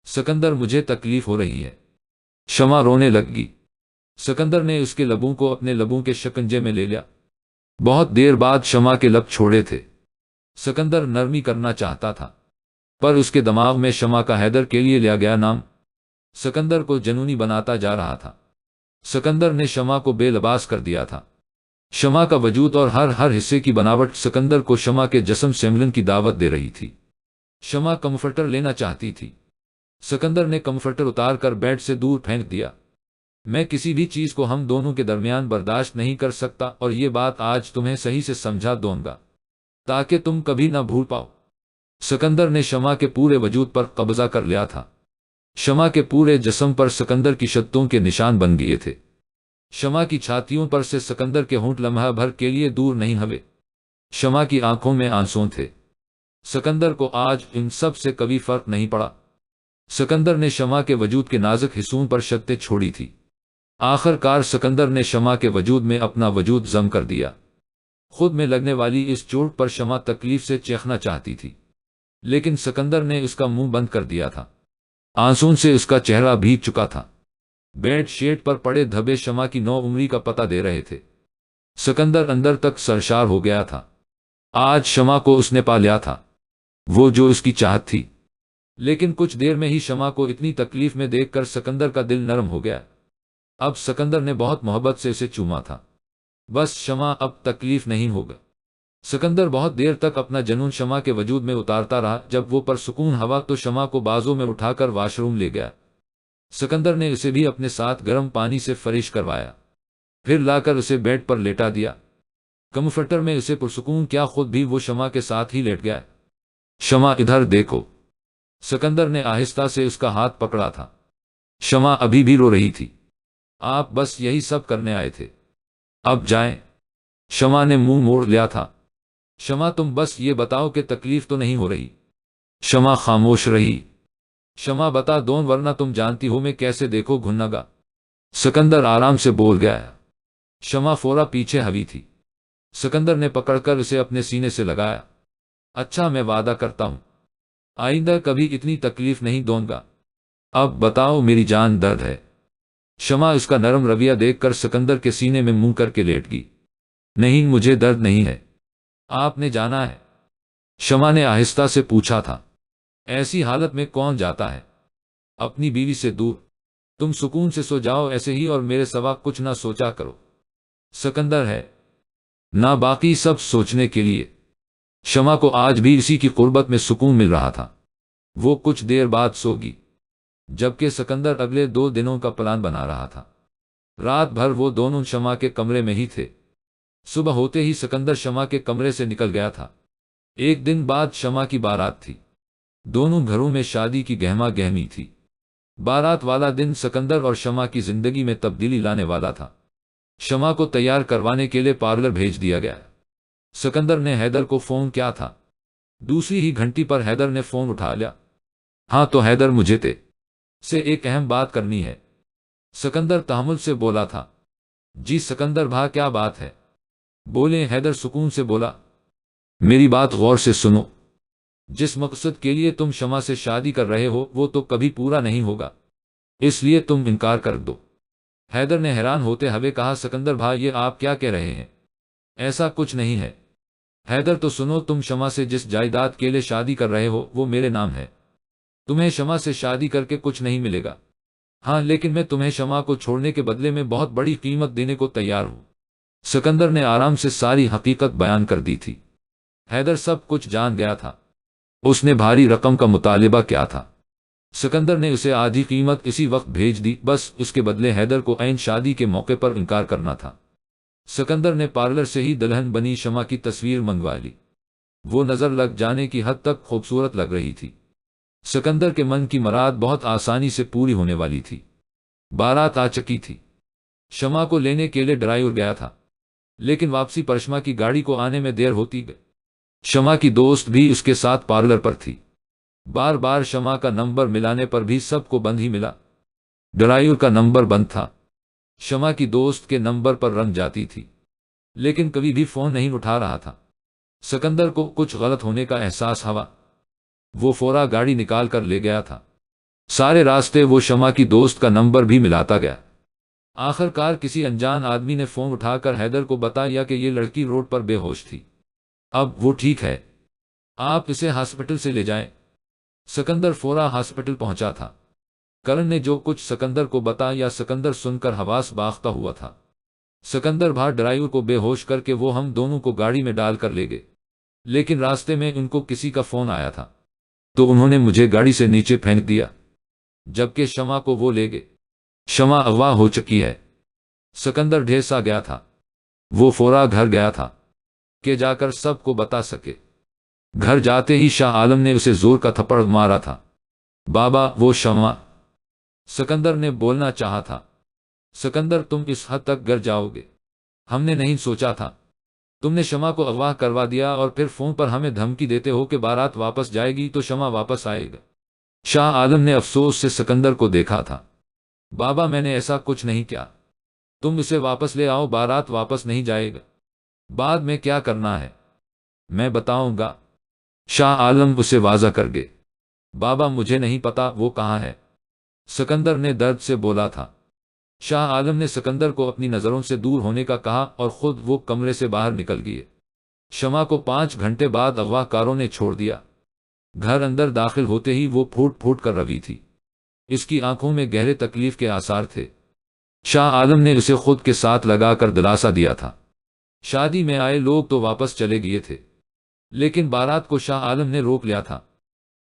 सिकंदर मुझे तकलीफ हो रही है। शमा रोने लगी। सिकंदर ने उसके लबों को अपने लबों के शिकंजे में ले लिया। बहुत देर बाद शमा के लब छोड़े थे। सिकंदर नरमी करना चाहता था पर उसके दिमाग में शमा का हैदर के लिए लिया गया नाम सिकंदर को जनूनी बनाता जा रहा था। सिकंदर ने शमा को बेलबास कर दिया था। शमा का वजूद और हर हिस्से की बनावट सिकंदर को शमा के जिस्म से मिलन की दावत दे रही थी। शमा कंफर्टर लेना चाहती थी। सिकंदर ने कंफर्टर उतार कर बेड से दूर फेंक दिया। मैं किसी भी चीज को हम दोनों के दरमियान बर्दाश्त नहीं कर सकता और ये बात आज तुम्हें सही से समझा दूंगा ताकि तुम कभी ना भूल पाओ। सिकंदर ने शमा के पूरे वजूद पर कब्जा कर लिया था। शमा के पूरे जिस्म पर सिकंदर की शत्तों के निशान बन गए थे। शमा की छातियों पर से सिकंदर के होंठ लम्हा भर के लिए दूर नहीं हुए। शमा की आंखों में आंसू थे। सिकंदर को आज इन सब से कभी फर्क नहीं पड़ा। सिकंदर ने शमा के वजूद के नाजुक हिस्सों पर शर्तें छोड़ी थी। आखिरकार सिकंदर ने शमा के वजूद में अपना वजूद जम कर दिया। खुद में लगने वाली इस चोट पर शमा तकलीफ से चीखना चाहती थी लेकिन सिकंदर ने उसका मुंह बंद कर दिया था। आंसू से उसका चेहरा भीग चुका था। बेड शीट पर पड़े धब्बे शमा की नौ उम्री का पता दे रहे थे। सिकंदर अंदर तक सरशार हो गया था। आज शमा को उसने पा लिया था, वो जो उसकी चाहत थी। लेकिन कुछ देर में ही शमा को इतनी तकलीफ में देखकर सिकंदर का दिल नरम हो गया। अब सिकंदर ने बहुत मोहब्बत से उसे चूमा था। बस शमा अब तकलीफ नहीं होगा। सिकंदर बहुत देर तक अपना जुनून शमा के वजूद में उतारता रहा। जब वो परसुकून हवा तो शमा को बाजों में उठाकर वॉशरूम ले गया। सिकंदर ने उसे भी अपने साथ गर्म पानी से फरिश करवाया, फिर लाकर उसे बेड पर लेटा दिया। कंफर्टर में उसे पुरसुकून क्या खुद भी वो शमा के साथ ही लेट गया। शमा इधर देखो। सिकंदर ने आहिस्ता से उसका हाथ पकड़ा था। शमा अभी भी रो रही थी। आप बस यही सब करने आए थे, अब जाएं। शमा ने मुंह मोड़ लिया था। शमा तुम बस ये बताओ कि तकलीफ तो नहीं हो रही। शमा खामोश रही। शमा बता दो वरना तुम जानती हो मैं कैसे देखो घुन्नागा। सिकंदर आराम से बोल गया। शमा फोरा पीछे हवी थी। सिकंदर ने पकड़कर उसे अपने सीने से लगाया। अच्छा मैं वादा करता हूं आइंदा कभी इतनी तकलीफ नहीं दूंगा। अब बताओ मेरी जान दर्द है। शमा उसका नरम रवैया देखकर सिकंदर के सीने में मुंह करके लेट गई। नहीं मुझे दर्द नहीं है, आपने जाना है। शमा ने आहिस्ता से पूछा था। ऐसी हालत में कौन जाता है अपनी बीवी से दूर। तुम सुकून से सो जाओ ऐसे ही और मेरे सिवा कुछ ना सोचा करो। सिकंदर है ना बाकी सब सोचने के लिए। शमा को आज भी इसी की कुर्बत में सुकून मिल रहा था। वो कुछ देर बाद सोगी जबकि सिकंदर अगले 2 दिनों का प्लान बना रहा था। रात भर वो दोनों शमा के कमरे में ही थे। सुबह होते ही सिकंदर शमा के कमरे से निकल गया था। एक दिन बाद शमा की बारात थी। दोनों घरों में शादी की गहमा गहमी थी। बारात वाला दिन सिकंदर और शमा की जिंदगी में तब्दीली लाने वाला था। शमा को तैयार करवाने के लिए पार्लर भेज दिया गया। सिकंदर ने हैदर को फोन किया था। दूसरी ही घंटी पर हैदर ने फोन उठा लिया। हाँ तो हैदर मुझे ते से एक अहम बात करनी है। सिकंदर तहम्मुल से बोला था। जी सिकंदर भा क्या बात है बोले। हैदर सुकून से बोला। मेरी बात गौर से सुनो। जिस मकसद के लिए तुम शमा से शादी कर रहे हो वो तो कभी पूरा नहीं होगा, इसलिए तुम इनकार कर दो। हैदर ने हैरान होते हुए कहा, सिकंदर भाई ये आप क्या कह रहे हैं? ऐसा कुछ नहीं है। हैदर तो सुनो, तुम शमा से जिस जायदाद के लिए शादी कर रहे हो वो मेरे नाम है। तुम्हें शमा से शादी करके कुछ नहीं मिलेगा। हाँ, लेकिन मैं तुम्हें शमा को छोड़ने के बदले में बहुत बड़ी कीमत देने को तैयार हूं। सिकंदर ने आराम से सारी हकीकत बयान कर दी थी। हैदर सब कुछ जान गया था। उसने भारी रकम का मुतालिबा किया था। सिकंदर ने उसे आधी कीमत इसी वक्त भेज दी, बस उसके बदले हैदर को ऐन शादी के मौके पर इनकार करना था। सिकंदर ने पार्लर से ही दुल्हन बनी शमा की तस्वीर मंगवा ली। वो नजर लग जाने की हद तक खूबसूरत लग रही थी। सिकंदर के मन की मुराद बहुत आसानी से पूरी होने वाली थी। बारात आ चुकी थी। शमा को लेने के लिए ड्राइवर गया था, लेकिन वापसी पर शमा की गाड़ी को आने में देर होती गई। शमा की दोस्त भी उसके साथ पार्लर पर थी। बार बार शमा का नंबर मिलाने पर भी सबको बंद ही मिला। ड्राइवर का नंबर बंद था। शमा की दोस्त के नंबर पर रंग जाती थी, लेकिन कभी भी फोन नहीं उठा रहा था। सिकंदर को कुछ गलत होने का एहसास हुआ। वो फौरा गाड़ी निकाल कर ले गया था। सारे रास्ते वो शमा की दोस्त का नंबर भी मिलाता गया। आखिरकार किसी अनजान आदमी ने फोन उठाकर हैदर को बताया कि ये लड़की रोड पर बेहोश थी। अब वो ठीक है, आप इसे हॉस्पिटल से ले जाएं। सिकंदर फौरा हॉस्पिटल पहुंचा था। करण ने जो कुछ सिकंदर को बताया सिकंदर सुनकर हवास बाख्ता हुआ था। सिकंदर भाई ड्राइवर को बेहोश करके वो हम दोनों को गाड़ी में डालकर ले गए, लेकिन रास्ते में उनको किसी का फोन आया था, तो उन्होंने मुझे गाड़ी से नीचे फेंक दिया, जबकि शमा को वो ले गए। शमा अगवा हो चुकी है। सिकंदर ढेर सा गया था। वो फौरा घर गया था कि जाकर सबको बता सके। घर जाते ही शाह आलम ने उसे जोर का थप्पड़ मारा था। बाबा, वो शमा। सिकंदर ने बोलना चाहा था। सिकंदर, तुम इस हद तक गिर जाओगे, हमने नहीं सोचा था। तुमने शमा को अगवा करवा दिया और फिर फोन पर हमें धमकी देते हो कि बारात वापस जाएगी तो शमा वापस आएगा। शाह आलम ने अफसोस से सिकंदर को देखा था। बाबा, मैंने ऐसा कुछ नहीं किया। तुम इसे वापस ले आओ, बारात वापस नहीं जाएगा। बाद में क्या करना है मैं बताऊंगा। शाह आलम उसे वाजा कर गए। बाबा, मुझे नहीं पता वो कहाँ है, सिकंदर ने दर्द से बोला था। शाह आलम ने सिकंदर को अपनी नजरों से दूर होने का कहा और खुद वो कमरे से बाहर निकल गए। शमा को 5 घंटे बाद अगवाकारों ने छोड़ दिया। घर अंदर दाखिल होते ही वो फूट फूट कर रही थी। इसकी आंखों में गहरे तकलीफ के आसार थे। शाह आलम ने उसे खुद के साथ लगाकर दिलासा दिया था। शादी में आए लोग तो वापस चले गए थे, लेकिन बारात को शाह आलम ने रोक लिया था।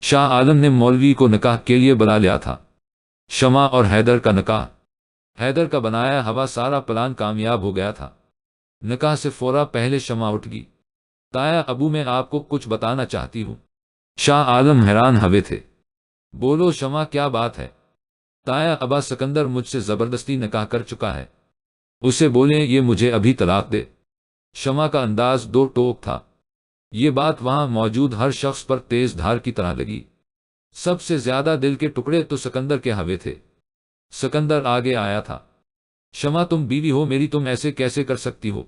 शाह आलम ने मौलवी को निकाह के लिए बुला लिया था। शमा और हैदर का निकाह। हैदर का बनाया हुआ सारा प्लान कामयाब हो गया था। निकाह से फौरा पहले शमा उठ गई। ताया अबू, मैं आपको कुछ बताना चाहती हूँ। शाह आलम हैरान हुए थे। बोलो शमा, क्या बात है? ताया अबा, सिकंदर मुझसे जबरदस्ती निकाह कर चुका है। उसे बोले ये मुझे अभी तलाक दे। शमा का अंदाज दो टोक था। ये बात वहां मौजूद हर शख्स पर तेज धार की तरह लगी। सबसे ज्यादा दिल के टुकड़े तो सिकंदर के हवे थे। सिकंदर आगे आया था। शमा, तुम बीवी हो मेरी, तुम ऐसे कैसे कर सकती हो?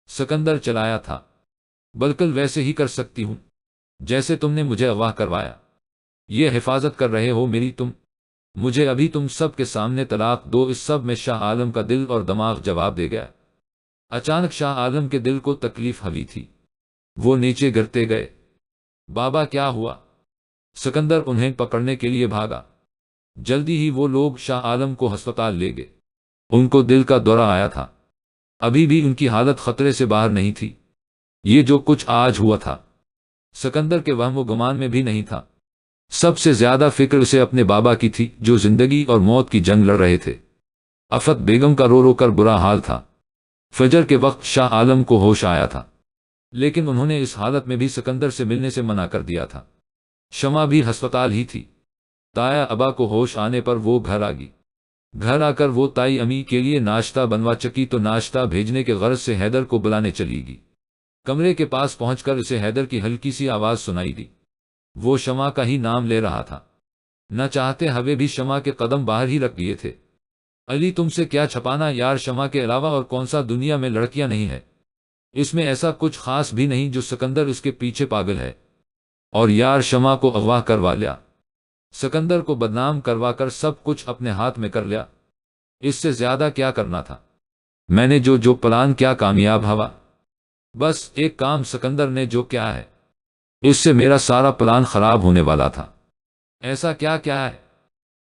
सिकंदर चलाया था। बिल्कुल वैसे ही कर सकती हूं जैसे तुमने मुझे अगवा करवाया। ये हिफाजत कर रहे हो मेरी तुम? मुझे अभी तुम सब के सामने तलाक दो। इस सब में शाह आलम का दिल और दिमाग जवाब दे गया। अचानक शाह आलम के दिल को तकलीफ हुई थी। वो नीचे गिरते गए। बाबा, क्या हुआ? सिकंदर उन्हें पकड़ने के लिए भागा। जल्दी ही वो लोग शाह आलम को अस्पताल ले गए। उनको दिल का दौरा आया था। अभी भी उनकी हालत खतरे से बाहर नहीं थी। ये जो कुछ आज हुआ था सिकंदर के वहम गुमान में भी नहीं था। सबसे ज्यादा फिक्र उसे अपने बाबा की थी, जो जिंदगी और मौत की जंग लड़ रहे थे। अफत बेगम का रो रो कर बुरा हाल था। फजर के वक्त शाह आलम को होश आया था, लेकिन उन्होंने इस हालत में भी सिकंदर से मिलने से मना कर दिया था। शमा भी अस्पताल ही थी। ताया अबा को होश आने पर वो घर आ गई। घर आकर वो ताई अमी के लिए नाश्ता बनवा चकी तो नाश्ता भेजने के गर्ज से हैदर को बुलाने चली गई। कमरे के पास पहुंचकर उसे हैदर की हल्की सी आवाज सुनाई दी। वो शमा का ही नाम ले रहा था। न चाहते हुए भी शमा के कदम बाहर ही रख दिए थे। अली, तुमसे क्या छपाना यार, शमा के अलावा और कौन सा दुनिया में लड़कियां नहीं है। इसमें ऐसा कुछ खास भी नहीं जो सिकंदर उसके पीछे पागल है। और यार शमा को अगवा करवा लिया। सिकंदर को बदनाम करवाकर सब कुछ अपने हाथ में कर लिया। इससे ज्यादा क्या करना था। मैंने जो जो प्लान किया कामयाब हुआ। बस एक काम सिकंदर ने जो किया है, इससे मेरा सारा प्लान खराब होने वाला था। ऐसा क्या क्या है?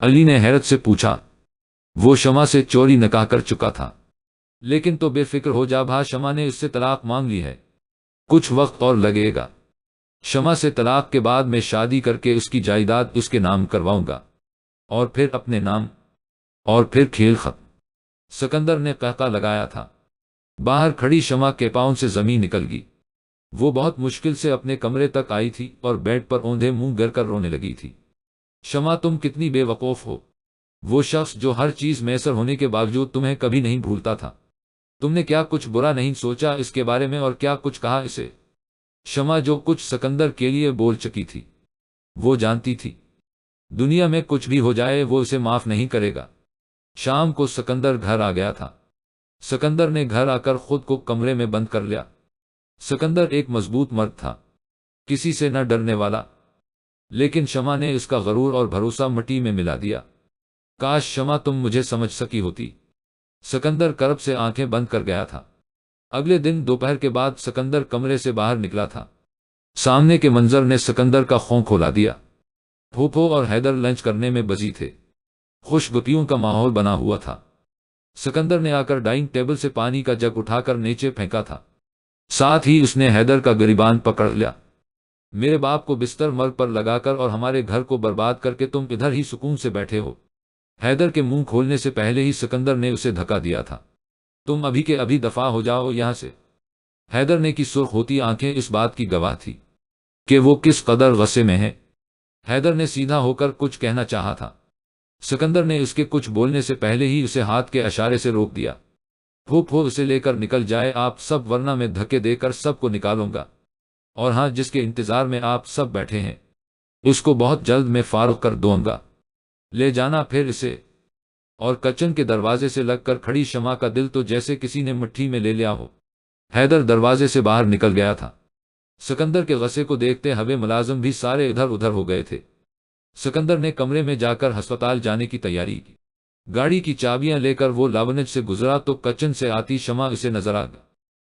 अली ने हैरत से पूछा। वो शमा से चोरी निकाह कर चुका था। लेकिन तो बेफिक्र हो जा भा, शमा ने उससे तलाक मांग ली है। कुछ वक्त और लगेगा। शमा से तलाक के बाद मैं शादी करके उसकी जायदाद उसके नाम करवाऊंगा और फिर अपने नाम, और फिर खेल खत्म। सिकंदर ने कहका लगाया था। बाहर खड़ी शमा के पांव से जमीन निकल गई। वो बहुत मुश्किल से अपने कमरे तक आई थी और बेड पर औंधे मुंह गिर कर रोने लगी थी। शमा, तुम कितनी बेवकूफ हो। वो शख्स जो हर चीज मैसर होने के बावजूद तुम्हें कभी नहीं भूलता था, तुमने क्या कुछ बुरा नहीं सोचा इसके बारे में और क्या कुछ कहा इसे? शमा जो कुछ सिकंदर के लिए बोल चुकी थी, वो जानती थी दुनिया में कुछ भी हो जाए वो उसे माफ नहीं करेगा। शाम को सिकंदर घर आ गया था। सिकंदर ने घर आकर खुद को कमरे में बंद कर लिया। सिकंदर एक मजबूत मर्द था, किसी से न डरने वाला। लेकिन शमा ने इसका गरूर और भरोसा मिट्टी में मिला दिया। काश शमा तुम मुझे समझ सकी होती। सिकंदर करब से आंखें बंद कर गया था। अगले दिन दोपहर के बाद सिकंदर कमरे से बाहर निकला था। सामने के मंजर ने सिकंदर का खौफ खोला दिया। फूफो और हैदर लंच करने में बिजी थे। खुशगपियों का माहौल बना हुआ था। सिकंदर ने आकर डाइनिंग टेबल से पानी का जग उठाकर नीचे फेंका था। साथ ही उसने हैदर का गिरबान पकड़ लिया। मेरे बाप को बिस्तर मर्ग पर लगाकर और हमारे घर को बर्बाद करके तुम इधर ही सुकून से बैठे हो। हैदर के मुंह खोलने से पहले ही सिकंदर ने उसे धक्का दिया था। तुम अभी के अभी दफा हो जाओ यहां से। हैदर ने की सुर्ख होती आंखें इस बात की गवाह थी कि वो किस कदर गुस्से में है। हैदर ने सीधा होकर कुछ कहना चाहा था। सिकंदर ने उसके कुछ बोलने से पहले ही उसे हाथ के इशारे से रोक दिया। फूफो उसे लेकर निकल जाए आप सब, वरना मैं धक्के देकर सबको निकालूंगा। और हाँ, जिसके इंतजार में आप सब बैठे हैं उसको बहुत जल्द मैं फारुक कर दूंगा। ले जाना फिर इसे। और किचन के दरवाजे से लगकर खड़ी शमा का दिल तो जैसे किसी ने मुट्ठी में ले लिया हो। हैदर दरवाजे से बाहर निकल गया था। सिकंदर के गुस्से को देखते हुए मुलाजिम भी सारे इधर उधर हो गए थे। सिकंदर ने कमरे में जाकर अस्पताल जाने की तैयारी की। गाड़ी की चाबियां लेकर वो लावनेज से गुजरा तो किचन से आती शमा उसे नजर आ गया।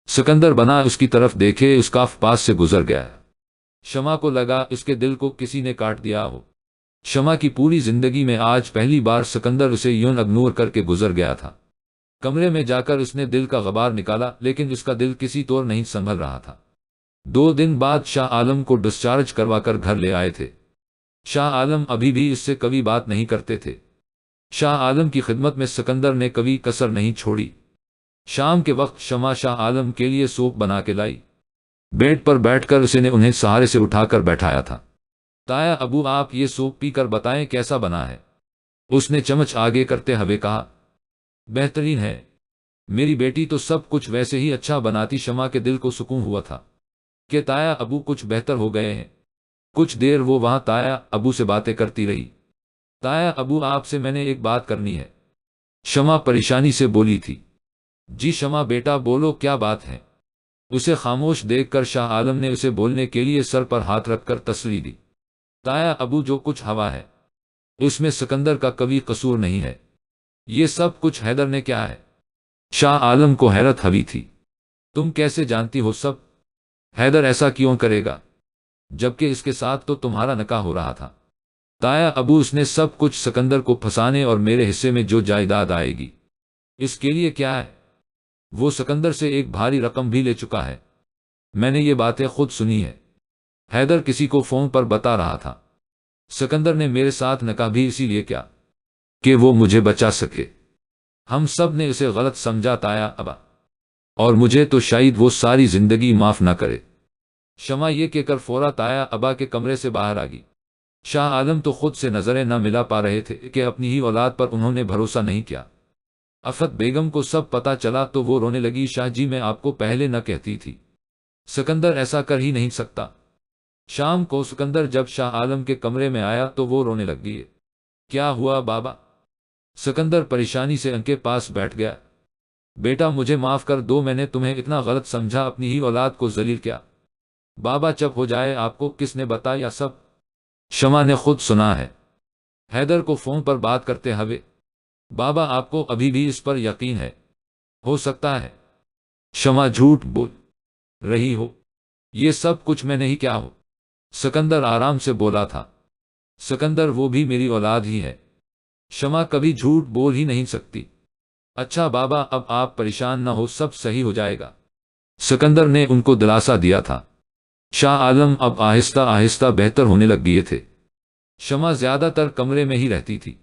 सिकंदर बना उसकी तरफ देखे, उसका पास से गुजर गया। शमा को लगा इसके दिल को किसी ने काट दिया हो। शमा की पूरी जिंदगी में आज पहली बार सिकंदर उसे यूं इग्नोर करके गुजर गया था। कमरे में जाकर उसने दिल का गबार निकाला, लेकिन उसका दिल किसी तौर नहीं संभल रहा था। 2 दिन बाद शाह आलम को डिस्चार्ज करवाकर घर ले आए थे। शाह आलम अभी भी इससे कभी बात नहीं करते थे। शाह आलम की खिदमत में सिकंदर ने कभी कसर नहीं छोड़ी। शाम के वक्त शमा शाह आलम के लिए सूप बना के लाई। बेड पर बैठकर उसने उन्हें सहारे से उठाकर बैठाया था। ताया अबू, आप ये सूप पीकर बताएं कैसा बना है। उसने चम्मच आगे करते हुए कहा। बेहतरीन है मेरी बेटी, तो सब कुछ वैसे ही अच्छा बनाती। शमा के दिल को सुकून हुआ था कि ताया अबू कुछ बेहतर हो गए हैं। कुछ देर वो वहां ताया अबू से बातें करती रही। ताया अबू, आपसे मैंने एक बात करनी है। शमा परेशानी से बोली थी। जी शमा बेटा बोलो, क्या बात है? उसे खामोश देखकर शाह आलम ने उसे बोलने के लिए सर पर हाथ रखकर तसल्ली दी। ताया अबू, जो कुछ हवा है उसमें सिकंदर का कभी कसूर नहीं है। ये सब कुछ हैदर ने क्या है? शाह आलम को हैरत हुई थी। तुम कैसे जानती हो सब? हैदर ऐसा क्यों करेगा जबकि इसके साथ तो तुम्हारा निकाह हो रहा था। ताया अबू, उसने सब कुछ सिकंदर को फंसाने और मेरे हिस्से में जो जायदाद आएगी इसके लिए क्या है। वो सिकंदर से एक भारी रकम भी ले चुका है। मैंने ये बातें खुद सुनी है। हैदर किसी को फोन पर बता रहा था। सिकंदर ने मेरे साथ निकाह भी इसीलिए किया कि वो मुझे बचा सके। हम सब ने उसे गलत समझा ताया अबा, और मुझे तो शायद वो सारी जिंदगी माफ ना करे। शमा ये कहकर फौरा ताया अबा के कमरे से बाहर आ गई। शाह आलम तो खुद से नजरें न मिला पा रहे थे कि अपनी ही औलाद पर उन्होंने भरोसा नहीं किया। अफत बेगम को सब पता चला तो वो रोने लगी। शाह जी, मैं आपको पहले न कहती थी, सिकंदर ऐसा कर ही नहीं सकता। शाम को सिकंदर जब शाह आलम के कमरे में आया तो वो रोने लग गई। क्या हुआ बाबा? सिकंदर परेशानी से उनके पास बैठ गया। बेटा मुझे माफ कर दो, मैंने तुम्हें इतना गलत समझा, अपनी ही औलाद को जलील किया। बाबा चुप हो जाए, आपको किसने बताया सब? शमा ने खुद सुना है। हैदर को फोन पर बात करते हुए, बाबा आपको अभी भी इस पर यकीन है? हो सकता है शमा झूठ बोल रही हो, ये सब कुछ मैं नहीं क्या हो। सिकंदर आराम से बोला था। सिकंदर वो भी मेरी औलाद ही है, शमा कभी झूठ बोल ही नहीं सकती। अच्छा बाबा अब आप परेशान न हो, सब सही हो जाएगा, सिकंदर ने उनको दिलासा दिया था। शाह आलम अब आहिस्ता आहिस्ता बेहतर होने लग गए थे। शमा ज्यादातर कमरे में ही रहती थी।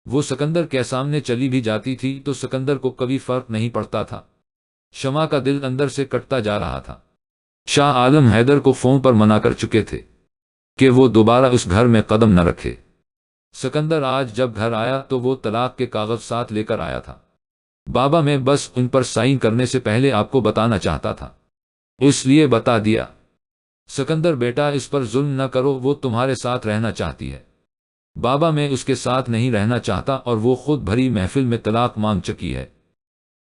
वो सिकंदर के सामने चली भी जाती थी तो सिकंदर को कभी फर्क नहीं पड़ता था। शमा का दिल अंदर से कटता जा रहा था। शाह आलम हैदर को फोन पर मना कर चुके थे कि वो दोबारा उस घर में कदम न रखे। सिकंदर आज जब घर आया तो वो तलाक के कागज साथ लेकर आया था। बाबा मैं बस उन पर साइन करने से पहले आपको बताना चाहता था, इसलिए बता दिया। सिकंदर बेटा इस पर जुल्म न करो, वो तुम्हारे साथ रहना चाहती है। बाबा मैं उसके साथ नहीं रहना चाहता और वो खुद भरी महफिल में तलाक मांग चुकी है।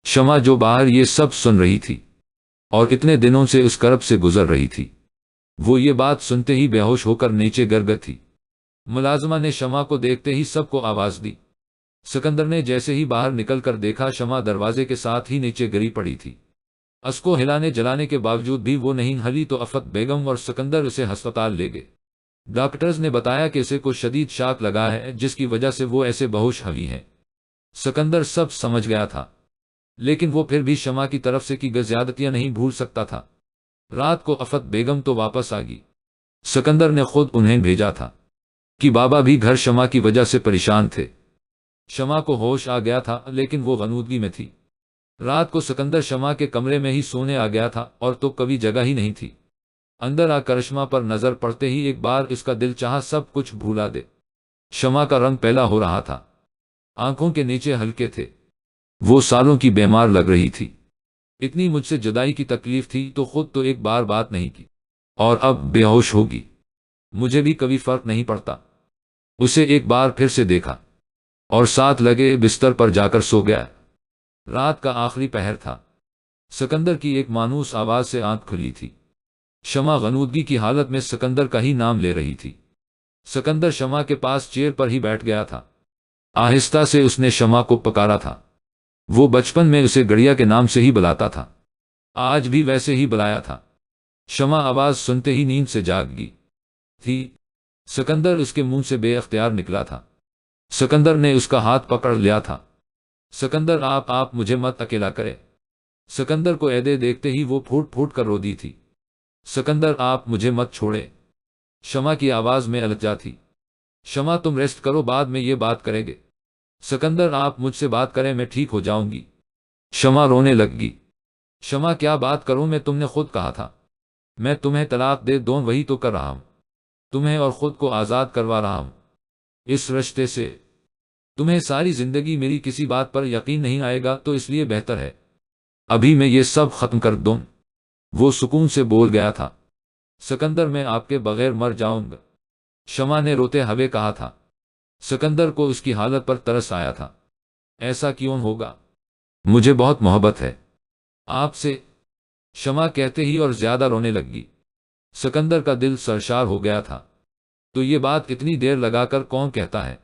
शमा जो बाहर ये सब सुन रही थी और इतने दिनों से उस करब से गुजर रही थी, वो ये बात सुनते ही बेहोश होकर नीचे गिर गई थी। मुलाजमा ने शमा को देखते ही सबको आवाज दी। सिकंदर ने जैसे ही बाहर निकलकर देखा, शमा दरवाजे के साथ ही नीचे गिरी पड़ी थी। उसको हिलाने जलाने के बावजूद भी वो नहीं हली तो अफत बेगम और सिकंदर उसे अस्पताल ले गए। डॉक्टर्स ने बताया कि इसे कोई शदीद शाक लगा है जिसकी वजह से वो ऐसे बेहोश हुई है। सिकंदर सब समझ गया था, लेकिन वो फिर भी शमा की तरफ से की गई ज्यादतियां नहीं भूल सकता था। रात को अफत बेगम तो वापस आ गई। सिकंदर ने खुद उन्हें भेजा था कि बाबा भी घर शमा की वजह से परेशान थे। शमा को होश आ गया था लेकिन वो गनूदगी में थी। रात को सिकंदर शमा के कमरे में ही सोने आ गया था और तो कभी जगह ही नहीं थी। अंदर आ करिश्मा पर नजर पड़ते ही एक बार इसका दिल चाहा सब कुछ भूला दे। शमा का रंग पहला हो रहा था, आंखों के नीचे हल्के थे, वो सालों की बीमार लग रही थी। इतनी मुझसे जुदाई की तकलीफ थी तो खुद तो एक बार बात नहीं की और अब बेहोश होगी। मुझे भी कभी फर्क नहीं पड़ता। उसे एक बार फिर से देखा और साथ लगे बिस्तर पर जाकर सो गया। रात का आखिरी पहर था। सिकंदर की एक मानूस आवाज से आंख खुली थी। शमा गनूदगी की हालत में सिकंदर का ही नाम ले रही थी। सिकंदर शमा के पास चेयर पर ही बैठ गया था। आहिस्ता से उसने शमा को पुकारा था। वो बचपन में उसे गड़िया के नाम से ही बुलाता था, आज भी वैसे ही बुलाया था। शमा आवाज सुनते ही नींद से जाग गई थी। सिकंदर उसके मुंह से बेअख्तियार निकला था। सिकंदर ने उसका हाथ पकड़ लिया था। सिकंदर आप मुझे मत अकेला करे। सिकंदर को ऐदे देखते ही वो फूट फूट कर रो दी थी। सिकंदर आप मुझे मत छोड़े। शमा की आवाज में अलजा थी। शमा तुम रेस्ट करो, बाद में ये बात करेंगे। सिकंदर आप मुझसे बात करें, मैं ठीक हो जाऊंगी। शमा रोने लगी। शमा क्या बात करूं मैं, तुमने खुद कहा था मैं तुम्हें तलाक दे दूं, वही तो कर रहा हूं। तुम्हें और खुद को आजाद करवा रहा हूं इस रिश्ते से। तुम्हें सारी जिंदगी मेरी किसी बात पर यकीन नहीं आएगा तो इसलिए बेहतर है अभी मैं ये सब खत्म कर दूं। वो सुकून से बोल गया था। सिकंदर मैं आपके बगैर मर जाऊंगा, शमा ने रोते हुए कहा था। सिकंदर को उसकी हालत पर तरस आया था। ऐसा क्यों होगा, मुझे बहुत मोहब्बत है आपसे, शमा कहते ही और ज्यादा रोने लगी। सिकंदर का दिल सरशार हो गया था। तो ये बात इतनी देर लगाकर कौन कहता है?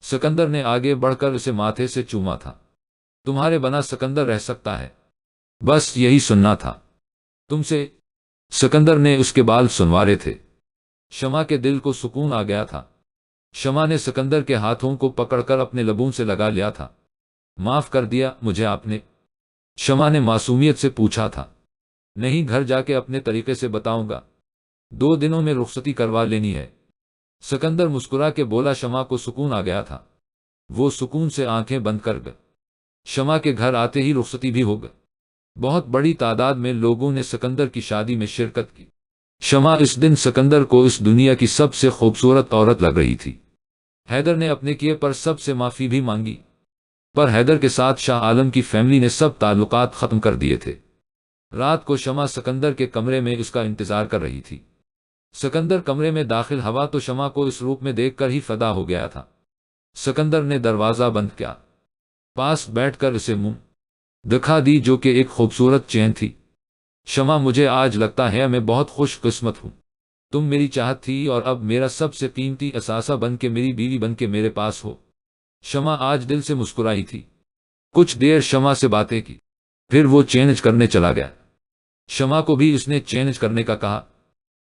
सिकंदर ने आगे बढ़कर उसे माथे से चूमा था। तुम्हारे बना सिकंदर रह सकता है, बस यही सुनना था तुमसे। सिकंदर ने उसके बाल सुनवारे थे। शमा के दिल को सुकून आ गया था। शमा ने सिकंदर के हाथों को पकड़कर अपने लबों से लगा लिया था। माफ कर दिया मुझे आपने? शमा ने मासूमियत से पूछा था। नहीं, घर जाके अपने तरीके से बताऊंगा, 2 दिनों में रुखसती करवा लेनी है। सिकंदर मुस्कुरा के बोला। शमा को सुकून आ गया था। वो सुकून से आंखें बंद कर गए। शमा के घर आते ही रुखसती भी हो गई। बहुत बड़ी तादाद में लोगों ने सिकंदर की शादी में शिरकत की। शमा इस दिन सिकंदर को इस दुनिया की सबसे खूबसूरत औरत लग रही थी। हैदर ने अपने किए पर सबसे माफी भी मांगी, पर हैदर के साथ शाह आलम की फैमिली ने सब ताल्लुकात खत्म कर दिए थे। रात को शमा सिकंदर के कमरे में उसका इंतजार कर रही थी। सिकंदर कमरे में दाखिल हुआ तो शमा को इस रूप में देखकर ही फदा हो गया था। सिकंदर ने दरवाजा बंद किया, पास बैठकर उसे मुंह दिखा दी जो कि एक खूबसूरत चेन थी। शमा, मुझे आज लगता है मैं बहुत खुशकिस्मत हूँ। तुम मेरी चाहत थी और अब मेरा सबसे कीमती असासा बन के, मेरी बीवी बन के मेरे पास हो। शमा आज दिल से मुस्कुराई थी। कुछ देर शमा से बातें की, फिर वो चेंज करने चला गया। शमा को भी उसने चेंज करने का कहा।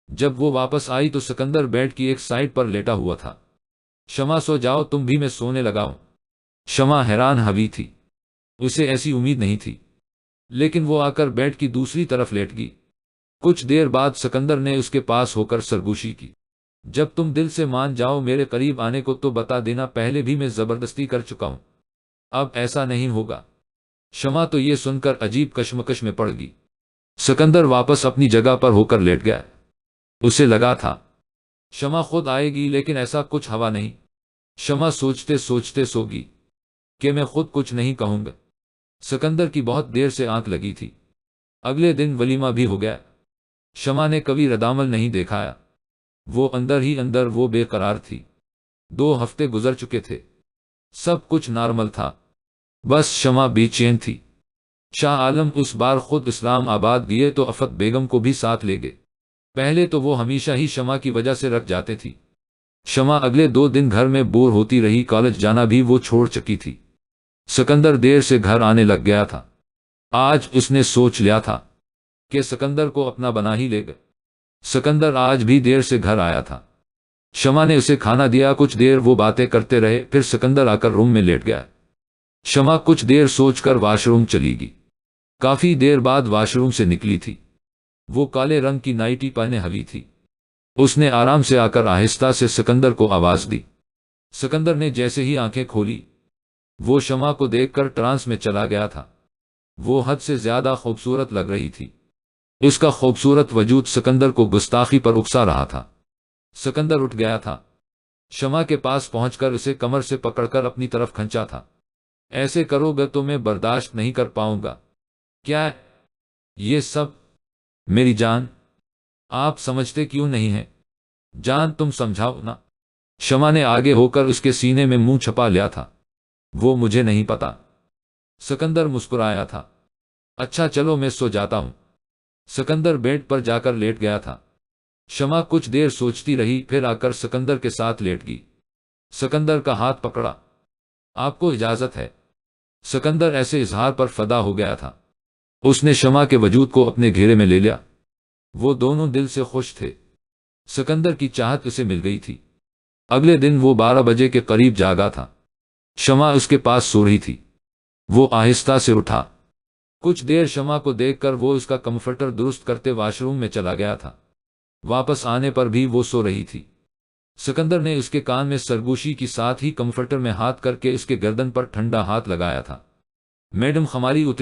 जब वो वापस आई तो सिकंदर बेड की एक साइड पर लेटा हुआ था। शमा, सो जाओ तुम भी, मैं सोने लगा हूं। शमा हैरान हवी थी, उसे ऐसी उम्मीद नहीं थी, लेकिन वो आकर बेड की दूसरी तरफ लेट गई। कुछ देर बाद सिकंदर ने उसके पास होकर सरगोशी की। जब तुम दिल से मान जाओ मेरे करीब आने को तो बता देना, पहले भी मैं जबरदस्ती कर चुका हूं, अब ऐसा नहीं होगा। शमा तो ये सुनकर अजीब कश्मकश में पड़ गई। सिकंदर वापस अपनी जगह पर होकर लेट गया। उसे लगा था शमा खुद आएगी, लेकिन ऐसा कुछ हवा नहीं। शमा सोचते सोचते सोगी कि मैं खुद कुछ नहीं कहूंगा। सिकंदर की बहुत देर से आंख लगी थी। अगले दिन वलीमा भी हो गया। शमा ने कभी रदामल नहीं देखाया। वो अंदर ही अंदर वो बेकरार थी। 2 हफ्ते गुजर चुके थे, सब कुछ नॉर्मल था, बस शमा बेचैन थी। शाह आलम उस बार खुद इस्लामाबाद गए तो अफत बेगम को भी साथ ले गए। पहले तो वो हमेशा ही शमा की वजह से रख जाते थी। शमा अगले 2 दिन घर में बोर होती रही, कॉलेज जाना भी वो छोड़ चुकी थी। सिकंदर देर से घर आने लग गया था। आज उसने सोच लिया था कि सिकंदर को अपना बना ही लेगा। सिकंदर आज भी देर से घर आया था। शमा ने उसे खाना दिया, कुछ देर वो बातें करते रहे, फिर सिकंदर आकर रूम में लेट गया। शमा कुछ देर सोचकर वॉशरूम चली गई। काफी देर बाद वॉशरूम से निकली थी। वो काले रंग की नाइटी पहने हुई थी। उसने आराम से आकर आहिस्ता से सिकंदर को आवाज दी। सिकंदर ने जैसे ही आंखें खोली, वो शमा को देखकर ट्रांस में चला गया था। वो हद से ज्यादा खूबसूरत लग रही थी। उसका खूबसूरत वजूद सिकंदर को गुस्ताखी पर उकसा रहा था। सिकंदर उठ गया था। शमा के पास पहुंचकर उसे कमर से पकड़कर अपनी तरफ खींचा था। ऐसे करोगे तो मैं बर्दाश्त नहीं कर पाऊंगा। क्या ये सब? मेरी जान, आप समझते क्यों नहीं हैं? जान, तुम समझाओ ना। शमा ने आगे होकर उसके सीने में मुंह छुपा लिया था। वो मुझे नहीं पता। सिकंदर मुस्कुराया था। अच्छा चलो मैं सो जाता हूं। सिकंदर बेड पर जाकर लेट गया था। शमा कुछ देर सोचती रही, फिर आकर सिकंदर के साथ लेट गई। सिकंदर का हाथ पकड़ा। आपको इजाजत है। सिकंदर ऐसे इजहार पर फदा हो गया था। उसने शमा के वजूद को अपने घेरे में ले लिया। वो दोनों दिल से खुश थे। सिकंदर की चाहत उसे मिल गई थी। अगले दिन वो 12 बजे के करीब जागा था। शमा उसके पास सो रही थी। वो आहिस्ता से उठा। कुछ देर शमा को देखकर वो उसका कंफर्टर दुरुस्त करते वॉशरूम में चला गया था। वापस आने पर भी वो सो रही थी। सिकंदर ने उसके कान में सरगोशी के साथ ही कंफर्टर में हाथ करके उसके गर्दन पर ठंडा हाथ लगाया था। मैडम, हमारी